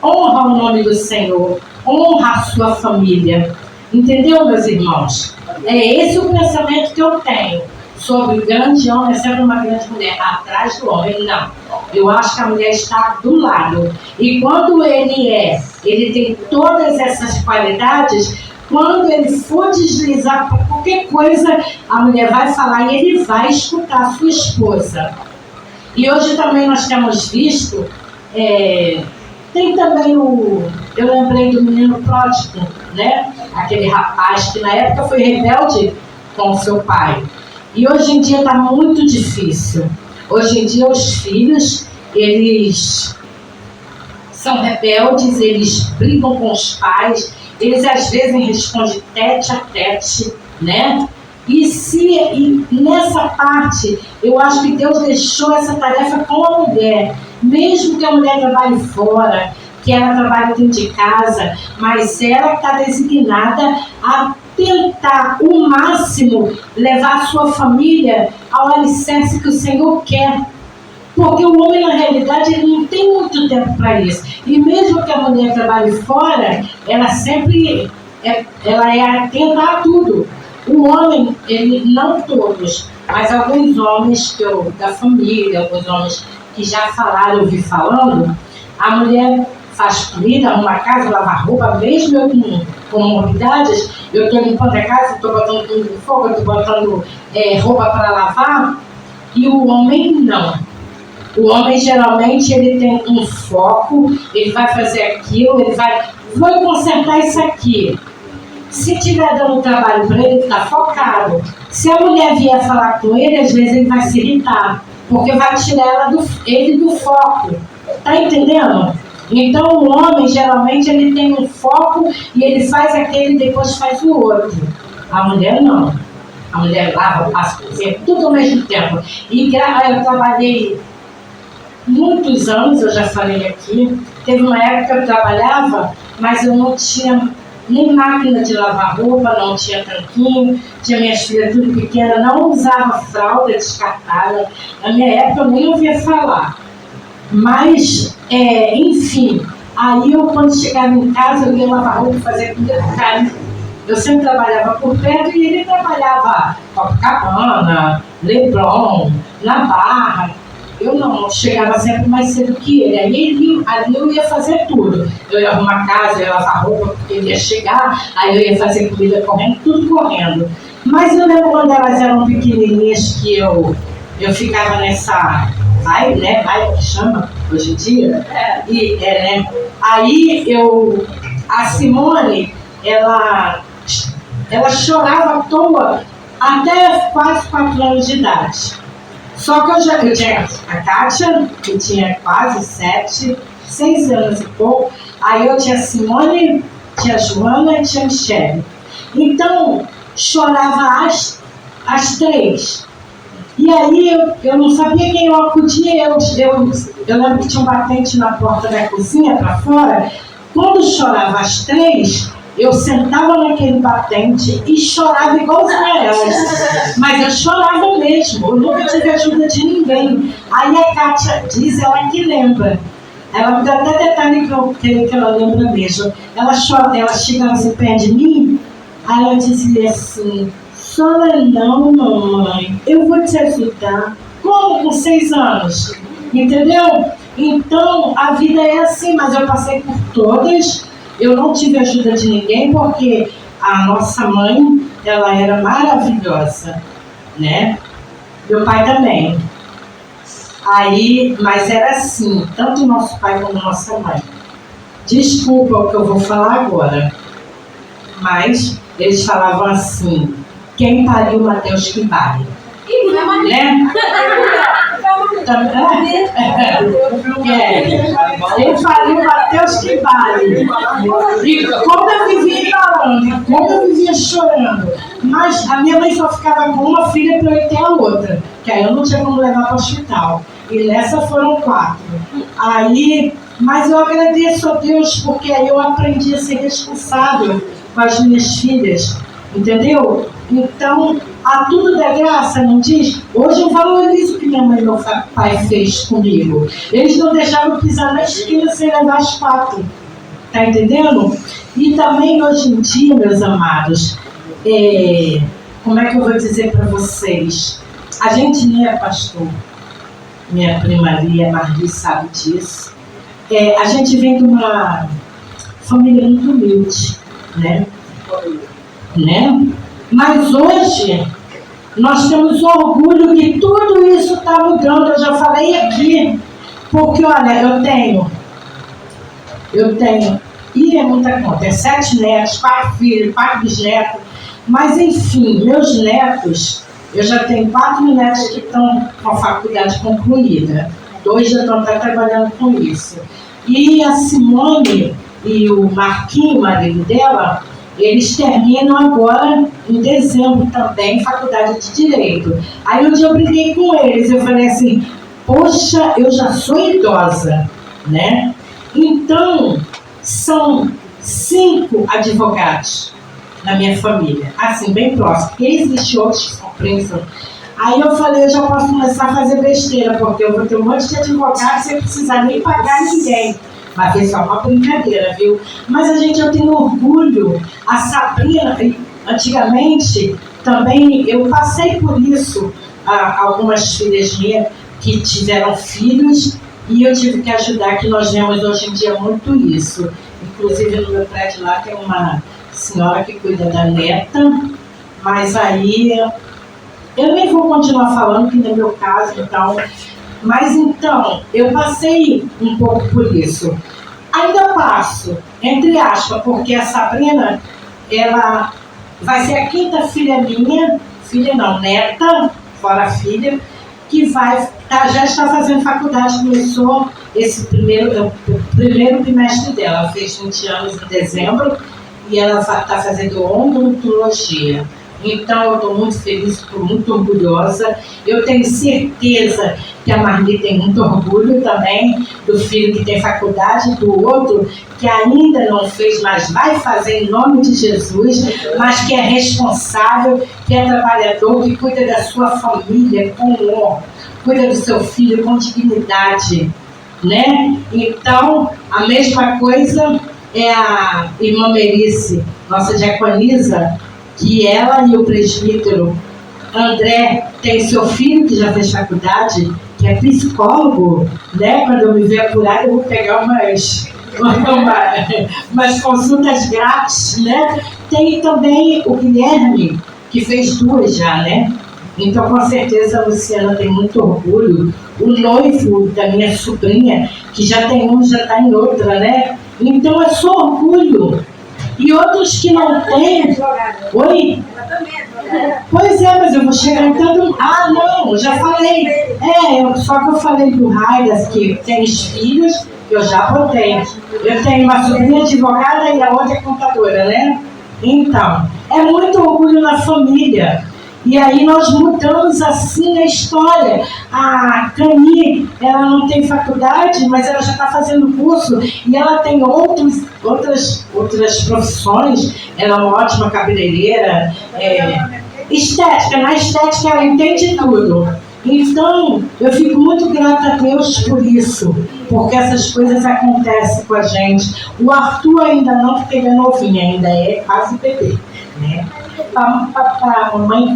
honra o nome do Senhor, honra a sua família. Entendeu, meus irmãos? É esse o pensamento que eu tenho sobre o grande homem, é sempre uma grande mulher. Atrás do homem, não. Eu acho que a mulher está do lado. E quando ele tem todas essas qualidades, quando ele for deslizar por qualquer coisa, a mulher vai falar e ele vai escutar a sua esposa. E hoje também nós temos visto, tem também eu lembrei do menino pródigo, né? Aquele rapaz que na época foi rebelde com o seu pai. E hoje em dia está muito difícil. Hoje em dia os filhos, eles são rebeldes, eles brigam com os pais, eles às vezes respondem tete a tete, né? E nessa parte, eu acho que Deus deixou essa tarefa com a mulher. Mesmo que a mulher trabalhe fora, que ela trabalhe dentro de casa, mas ela está designada a tentar o máximo levar a sua família ao alicerce que o Senhor quer. Porque o homem, na realidade, ele não tem muito tempo para isso. E mesmo que a mulher trabalhe fora, ela sempre ela é atenta a tudo. O homem, ele, não todos, mas alguns homens da família, alguns homens que já falaram, eu vi falando, a mulher faz comida, arruma a casa, lava roupa, mesmo eu com morbidades, eu estou limpando a casa, estou botando tudo no fogo, estou botando roupa para lavar, e o homem não. O homem geralmente ele tem um foco, ele vai fazer aquilo, vou consertar isso aqui. Se estiver dando trabalho para ele, está focado. Se a mulher vier falar com ele, às vezes ele vai se irritar, porque vai tirar ele do foco. Está entendendo? Então o homem geralmente ele tem um foco e ele faz aquele e depois faz o outro. A mulher não. A mulher lava, passa, tudo ao mesmo tempo. E eu trabalhei muitos anos, eu já falei aqui. Teve uma época que eu trabalhava, mas eu não tinha nem máquina de lavar roupa, não tinha tanquinho, tinha minhas filhas tudo pequenas, não usava fralda descartada. Na minha época eu nem ouvia falar. Mas, enfim, aí eu quando chegava em casa eu ia lavar roupa e fazer comida do cara. Eu sempre trabalhava por perto e ele trabalhava Copacabana, Leblon, na Barra. Eu não, chegava sempre mais cedo que ele. Ali eu ia fazer tudo. Eu ia arrumar casa, eu ia lavar roupa, porque ele ia chegar, aí eu ia fazer comida correndo, tudo correndo. Mas eu lembro quando elas eram pequenininhas que eu ficava nessa vibe, né? Vibe que chama hoje em dia. Né? Aí a Simone, ela chorava à toa até quase 4 anos de idade. Só que eu tinha a Kátia, que tinha quase 6 anos e pouco. Aí eu tinha a Simone, tinha a Joana e tinha a Michele. Então, chorava as 3. E aí eu não sabia quem eu acudia. Eu lembro que tinha um batente na porta da cozinha para fora. Quando chorava as 3, eu sentava naquele batente e chorava igualzinha elas. Mas eu chorava mesmo, eu nunca tive ajuda de ninguém. Aí a Kátia diz, ela que lembra. Ela me dá até detalhe que ela lembra mesmo. Ela chegava assim perto de mim, aí ela dizia assim: chora não, mamãe, eu vou te ajudar. Como? Com 6 anos? Entendeu? Então, a vida é assim, mas eu passei por todas. Eu não tive ajuda de ninguém, porque a nossa mãe, ela era maravilhosa, né? Meu pai também. Aí, mas era assim, tanto nosso pai como nossa mãe. Desculpa o que eu vou falar agora, mas eles falavam assim: quem pariu Mateus que pare. Né? Ele pariu Mateus que vale. E como eu vivia falando, como eu vivia chorando. Mas a minha mãe só ficava com uma filha para eu ter a outra, que aí eu não tinha como levar para o hospital. E nessa foram 4. Aí, mas eu agradeço a Deus, porque aí eu aprendi a ser responsável com as minhas filhas. Entendeu? Então, a tudo da graça, não diz? Hoje eu valorizo o que minha mãe e meu pai fez comigo. Eles não deixavam pisar na esquina sem levar as 4. Tá entendendo? E também hoje em dia, meus amados, como é que eu vou dizer para vocês? A gente não é pastor. Minha prima Lia Marli sabe disso. A gente vem de uma família muito humilde, né? Mas hoje nós temos orgulho que tudo isso está mudando. Eu já falei aqui, porque olha, eu tenho, e é muita conta, 7 netos, 4 filhos, 4 bisnetos, mas enfim, meus netos, eu já tenho 4 netos que estão com a faculdade concluída, 2 já estão trabalhando com isso. E a Simone e o Marquinho, marido dela, eles terminam agora em dezembro também, faculdade de Direito. Aí um dia eu briguei com eles, eu falei assim: poxa, eu já sou idosa, né? Então, são 5 advogados na minha família, assim, bem próximo. Existem outros que são presos. Aí eu falei: eu já posso começar a fazer besteira, porque eu vou ter um monte de advogados sem precisar nem pagar ninguém. Mas foi só uma brincadeira, viu? Mas eu tenho orgulho. A Sabrina, antigamente, também eu passei por isso. Algumas filhas minhas que tiveram filhos e eu tive que ajudar, que nós vemos hoje em dia muito isso. Inclusive no meu prédio lá tem uma senhora que cuida da neta, mas aí eu nem vou continuar falando, que não é meu caso, então... Mas então, eu passei um pouco por isso. Ainda passo, entre aspas, porque a Sabrina, ela vai ser a 5ª filha minha, neta, fora filha, que já está fazendo faculdade, começou esse primeiro trimestre dela. Ela fez 20 anos em dezembro e ela está fazendo odontologia. Então, eu estou muito feliz, estou muito orgulhosa. Eu tenho certeza que a Marli tem muito orgulho também do filho que tem faculdade, do outro que ainda não fez, mas vai fazer em nome de Jesus, mas que é responsável, que é trabalhador, que cuida da sua família com honra, cuida do seu filho com dignidade, né? Então, a mesma coisa é a irmã Merice, nossa diaconisa, que ela e o presbítero André tem seu filho que já fez faculdade, que é psicólogo, né? Quando eu me ver apurado, eu vou pegar umas consultas grátis, né? Tem também o Guilherme, que fez 2 já, né? Então, com certeza, a Luciana tem muito orgulho. O noivo da minha sobrinha, que já tem um, já está em outra, né? Então, é só orgulho. E outros que não têm... Oi? Pois é, mas eu vou chegar em todo... Ah, não, já falei. Só que eu falei do Raidas, que tem os filhos, eu já botei. Eu tenho uma sobrinha advogada e a outra é contadora, né? Então, é muito orgulho na família. E aí nós mudamos assim a história. A Cani, ela não tem faculdade, mas ela já está fazendo curso e ela tem outras profissões. Ela é uma ótima cabeleireira. Estética, na estética ela entende tudo. Então, eu fico muito grata a Deus por isso, porque essas coisas acontecem com a gente. O Arthur ainda não, porque ele é novinho, ainda é quase bebê, né? Para a mamãe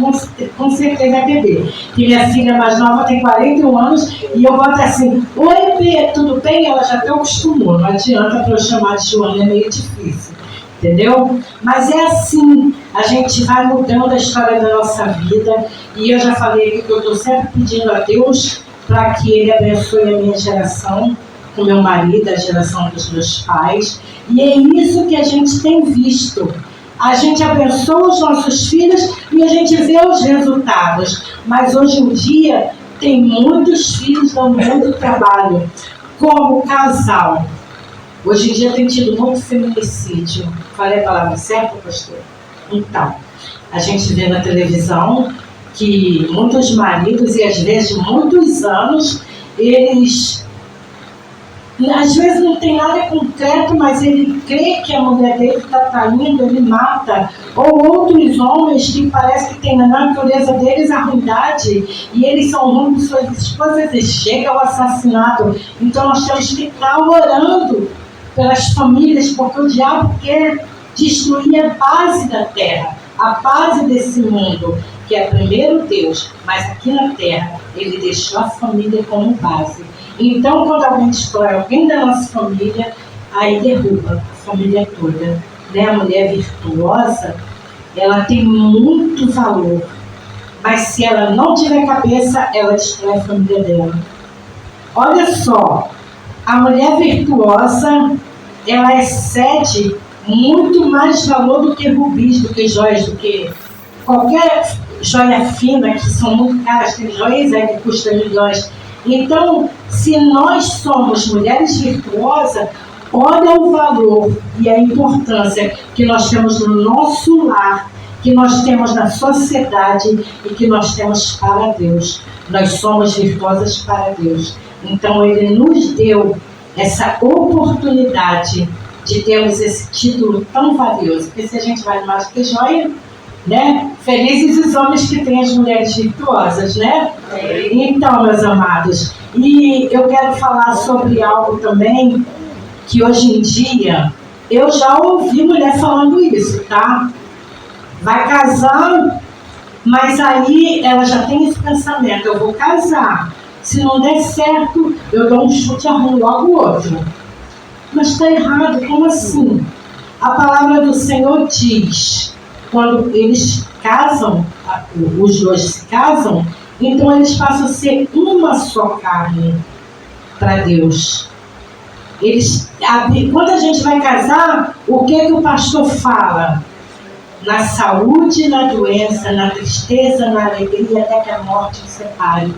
com certeza é bebê. Que minha filha mais nova tem 41 anos e eu boto assim: oi, Bê, tudo bem? Ela já até acostumou, não adianta para eu chamar de Joana, é meio difícil, entendeu? Mas é assim, a gente vai mudando a história da nossa vida. E eu já falei aqui que eu estou sempre pedindo a Deus para que Ele abençoe a minha geração, com meu marido, a geração dos meus pais. E é isso que a gente tem visto. A gente abençoa os nossos filhos e a gente vê os resultados. Mas hoje em dia, tem muitos filhos dando muito trabalho, como casal. Hoje em dia tem tido muito feminicídio. Falei a palavra certa, pastor? Então, a gente vê na televisão que muitos maridos, e às vezes muitos anos, eles... Às vezes não tem nada concreto, mas ele crê que a mulher dele está traindo, ele mata. Ou outros homens que parece que tem na natureza deles a ruindade e eles são ruins com suas esposas e chega ao assassinato. Então nós temos que estar orando pelas famílias, porque o diabo quer destruir a base da terra, a base desse mundo, que é primeiro Deus, mas aqui na terra ele deixou a família como base. Então, quando alguém destrói alguém da nossa família, aí derruba a família toda. Né? A mulher virtuosa, ela tem muito valor, mas se ela não tiver cabeça, ela destrói a família dela. Olha só, a mulher virtuosa, ela excede muito mais valor do que rubis, do que joias, do que qualquer joia fina, que são muito caras, tem joias aí que custam milhões. Então, se nós somos mulheres virtuosas, olha o valor e a importância que nós temos no nosso lar, que nós temos na sociedade e que nós temos para Deus. Nós somos virtuosas para Deus. Então, Ele nos deu essa oportunidade de termos esse título tão valioso. Porque se a gente vale mais que joia, né? Felizes os homens que têm as mulheres virtuosas, né? Então, meus amados, e eu quero falar sobre algo também que hoje em dia eu já ouvi mulher falando isso, tá? Vai casar, mas aí ela já tem esse pensamento: eu vou casar, se não der certo, eu dou um chute e arrumo logo outro. Mas está errado, como assim? A palavra do Senhor diz: quando eles casam, os dois se casam, então eles passam a ser uma só carne para Deus. Quando a gente vai casar, o que o pastor fala? Na saúde, na doença, na tristeza, na alegria, até que a morte os separe.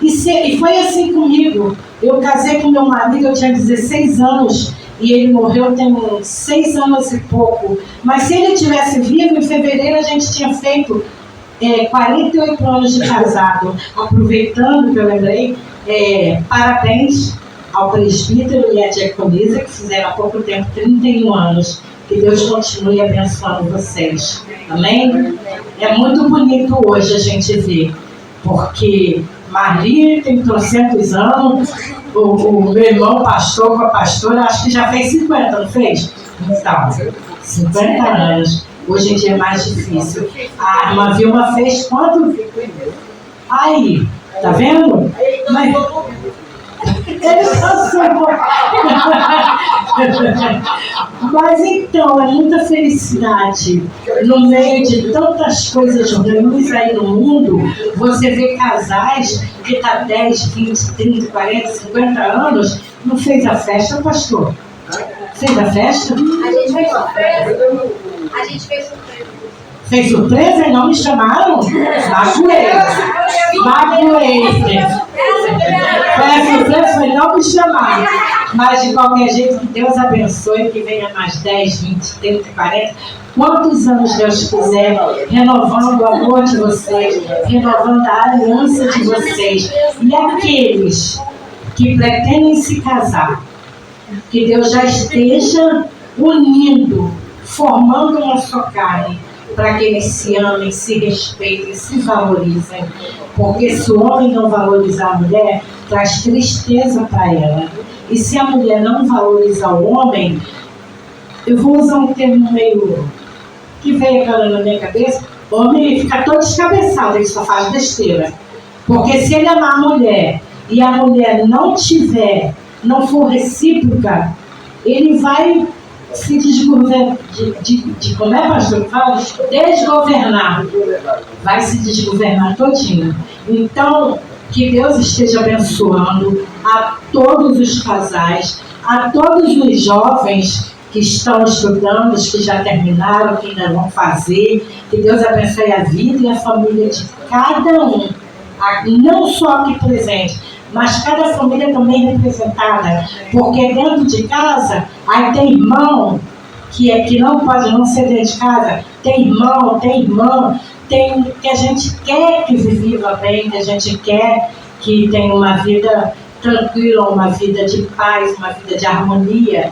E foi assim comigo. Eu casei com meu marido, eu tinha 16 anos, e ele morreu tem 6 anos e pouco. Mas se ele tivesse vivo, em fevereiro a gente tinha feito 48 anos de casado. Aproveitando que eu lembrei, parabéns ao presbítero e à diaconisa, que fizeram há pouco tempo 31 anos. Que Deus continue abençoando vocês. Amém? É muito bonito hoje a gente ver, porque Maria tem 300 anos, o meu irmão pastor com a pastora, acho que já fez 50, não fez? Então, 50 anos. Hoje em dia é mais difícil. A irmã Vilma fez quanto? Aí, tá vendo? Mas... ele passou. Mas então, é muita felicidade. No meio de tantas coisas ruins aí no mundo, você vê casais que tá 10, 20, 30, 40, 50 anos, não fez a festa, pastor? Fez a festa? A gente fez surpresa. A gente fez surpresa. Fez surpresa e não me chamaram? Magoei. Foi a surpresa, foi não me chamar. Mas de qualquer jeito, que Deus abençoe, que venha mais 10, 20, 30, 40. Quantos anos Deus quiser, renovando o amor de vocês, renovando a aliança de vocês. E aqueles que pretendem se casar, que Deus já esteja unindo, formando uma só carne, para que eles se amem, se respeitem, se valorizem. Porque se o homem não valorizar a mulher, traz tristeza para ela. E se a mulher não valorizar o homem, eu vou usar um termo meio que veio aquela na minha cabeça, o homem fica todo descabeçado, ele só faz besteira. Porque se ele amar a mulher e a mulher não for recíproca, ele vai se desgovernar, como é, pastor? Fala, desgovernar. Vai se desgovernar todinho. Então, que Deus esteja abençoando a todos os casais, a todos os jovens que estão estudando, os que já terminaram, que ainda vão fazer. Que Deus abençoe a vida e a família de cada um. Não só aqui presente, mas cada família também representada, porque dentro de casa, aí tem irmão que não pode não ser dentro de casa, tem irmão, tem irmã, tem que a gente quer que viva bem, que a gente quer que tenha uma vida tranquila, uma vida de paz, uma vida de harmonia.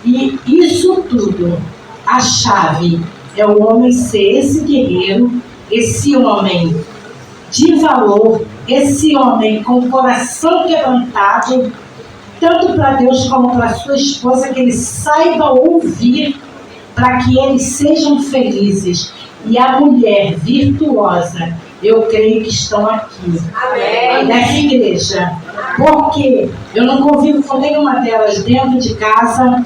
E isso tudo, a chave é o homem ser esse guerreiro, esse homem de valor, esse homem com o coração quebrantado, tanto para Deus como para sua esposa, que ele saiba ouvir para que eles sejam felizes. E a mulher virtuosa, eu creio que estão aqui, nessa igreja, porque eu não convivo com nenhuma delas dentro de casa.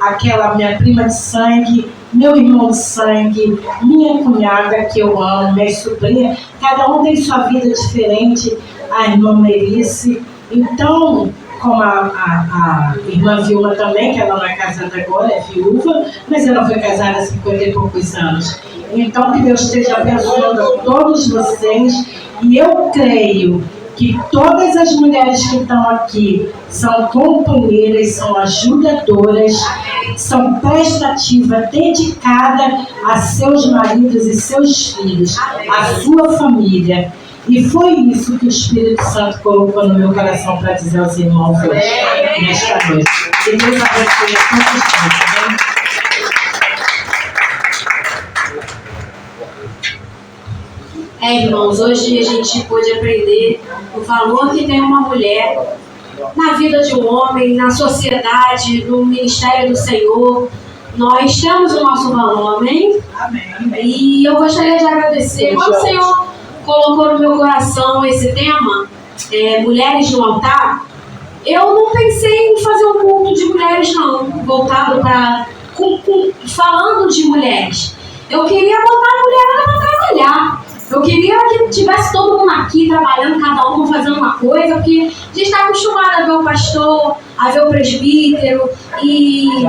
Aquela minha prima de sangue, meu irmão de sangue, minha cunhada que eu amo, minha sobrinha, cada um tem sua vida diferente, a irmã Merice. Então, como a irmã Vilma também, que ela não é casada agora, é viúva, mas ela foi casada há 50 e poucos anos. Então, que Deus esteja abençoando a todos vocês, e eu creio que todas as mulheres que estão aqui são companheiras, são ajudadoras, são prestativas, dedicadas a seus maridos e seus filhos, a sua família. E foi isso que o Espírito Santo colocou no meu coração para dizer aos irmãos hoje, nesta noite. Que Deus abençoe a todos nós. Irmãos, hoje a gente pôde aprender o valor que tem uma mulher na vida de um homem, na sociedade, no ministério do Senhor. Nós temos o nosso valor, amém? Amém. E eu gostaria de agradecer. Quando o Senhor colocou no meu coração esse tema, Mulheres no Altar, eu não pensei em fazer um culto de mulheres, não, voltado para... falando de mulheres. Eu queria botar a mulherada para trabalhar. Eu queria que tivesse todo mundo aqui trabalhando, cada um fazendo uma coisa, porque a gente está acostumado a ver o pastor, a ver o presbítero, e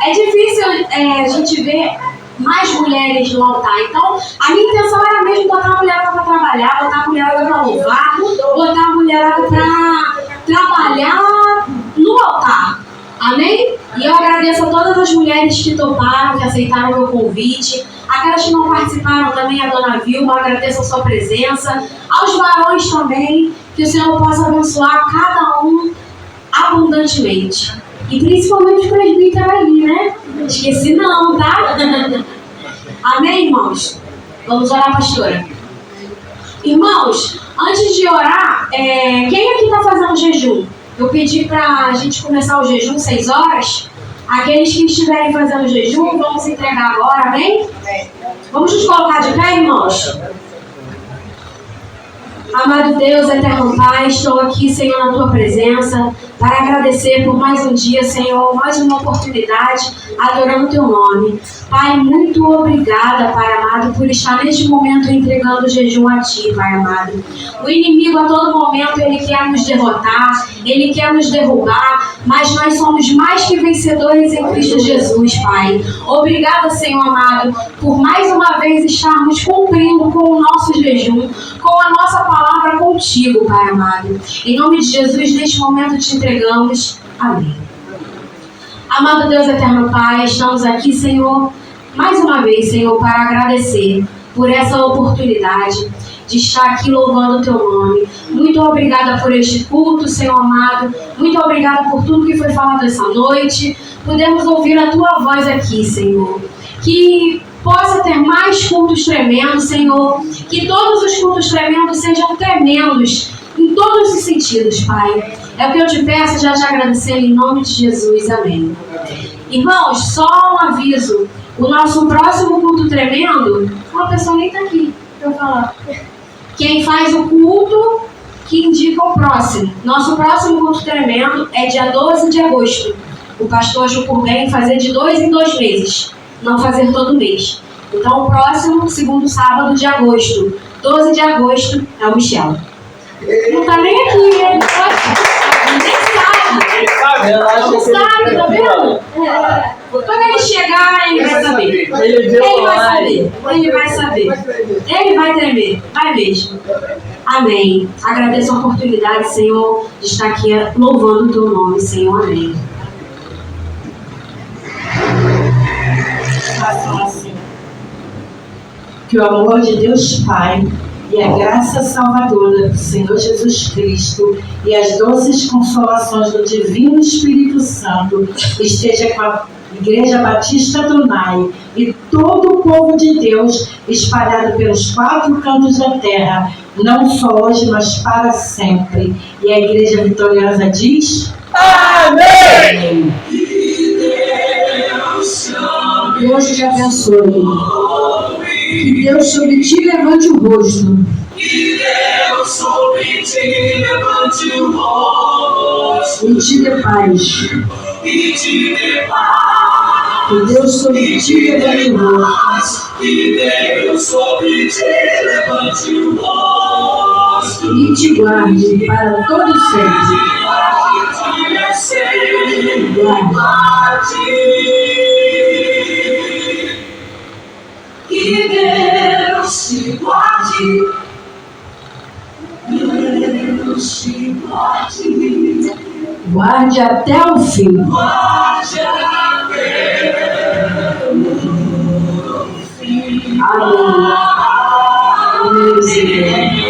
é difícil a gente ver mais mulheres no altar. Então, a minha intenção era mesmo botar a mulherada para trabalhar, botar a mulherada para louvar, botar a mulherada para trabalhar no altar. Amém? E eu agradeço a todas as mulheres que toparam, que aceitaram o meu convite. Aquelas que não participaram também, a dona Vilma, agradeço a sua presença. Aos varões também, que o Senhor possa abençoar cada um abundantemente. E principalmente os presbíteros ali, né? Esqueci não, tá? Amém, irmãos? Vamos orar, pastora. Irmãos, antes de orar, quem aqui está fazendo jejum? Eu pedi para a gente começar o jejum 6 horas. Aqueles que estiverem fazendo jejum, vamos entregar agora, amém? Vamos nos colocar de pé, irmãos? Amado Deus, eterno Pai, estou aqui, Senhor, na Tua presença, para agradecer por mais um dia, Senhor, mais uma oportunidade, adorando o Teu nome. Pai, muito obrigada, Pai amado, por estar neste momento entregando o jejum a Ti, Pai amado. O inimigo, a todo momento, ele quer nos derrotar, ele quer nos derrubar, mas nós somos mais que vencedores em Cristo Jesus, Pai. Obrigada, Senhor amado, por mais uma vez estarmos cumprindo com o nosso jejum, com a nossa palavra contigo, Pai amado. Em nome de Jesus, neste momento te entregamos. Amém. Amado Deus eterno Pai, estamos aqui, Senhor, mais uma vez, Senhor, para agradecer por essa oportunidade de estar aqui louvando o Teu nome. Muito obrigada por este culto, Senhor amado. Muito obrigada por tudo que foi falado essa noite. Podemos ouvir a Tua voz aqui, Senhor. Que possa ter mais cultos tremendos, Senhor. Que todos os cultos tremendos sejam tremendos em todos os sentidos, Pai. É o que eu te peço, já te agradecendo em nome de Jesus. Amém. Irmãos, só um aviso. O nosso próximo culto tremendo, uma pessoa nem está aqui para eu falar. Quem faz o culto que indica o próximo. Nosso próximo culto tremendo é dia 12 de agosto. O pastor achou por bem fazer de 2 em 2 meses, não fazer todo mês. Então o próximo, segundo sábado de agosto, 12 de agosto, é o Michel. Não tá nem aqui, ele nem sabe. Não sabe, tá vendo? Quando ele chegar, ele vai saber. Ele vai saber. Ele vai tremer. Vai mesmo. Amém. Agradeço a oportunidade, Senhor, de estar aqui louvando o Teu nome, Senhor. Amém. Que o amor de Deus Pai e a graça salvadora do Senhor Jesus Cristo e as doces consolações do Divino Espírito Santo esteja com a Igreja Batista Adonai e todo o povo de Deus espalhado pelos 4 cantos da terra, não só hoje, mas para sempre. E a Igreja Vitoriosa diz: Amém! Deus te abençoe. Que Deus sobre ti levante o rosto. Que Deus sobre ti levante o rosto. E te dê paz. E te dê paz. Que Deus sobre ti levante o rosto. Que Deus sobre ti levante o rosto. E te guarde para todo sempre. Guarde. Que Deus te guarde, Deus te guarde, guarde até o fim. Guarde até o fim. Amém. Amém, Senhor.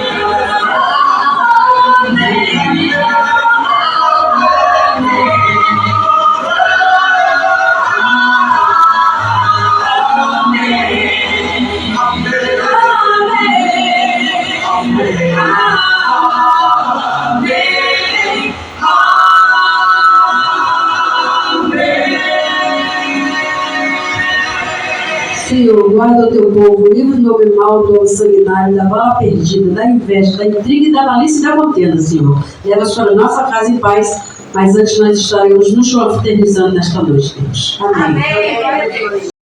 Senhor, guarda o teu povo, livra do homem mau, do homem sanguinário, da bala perdida, da inveja, da intriga e da malícia e da contenda, Senhor. Leva-os para a nossa casa em paz, mas antes nós estaremos nos confraternizando nesta noite, Deus. Amém. Amém.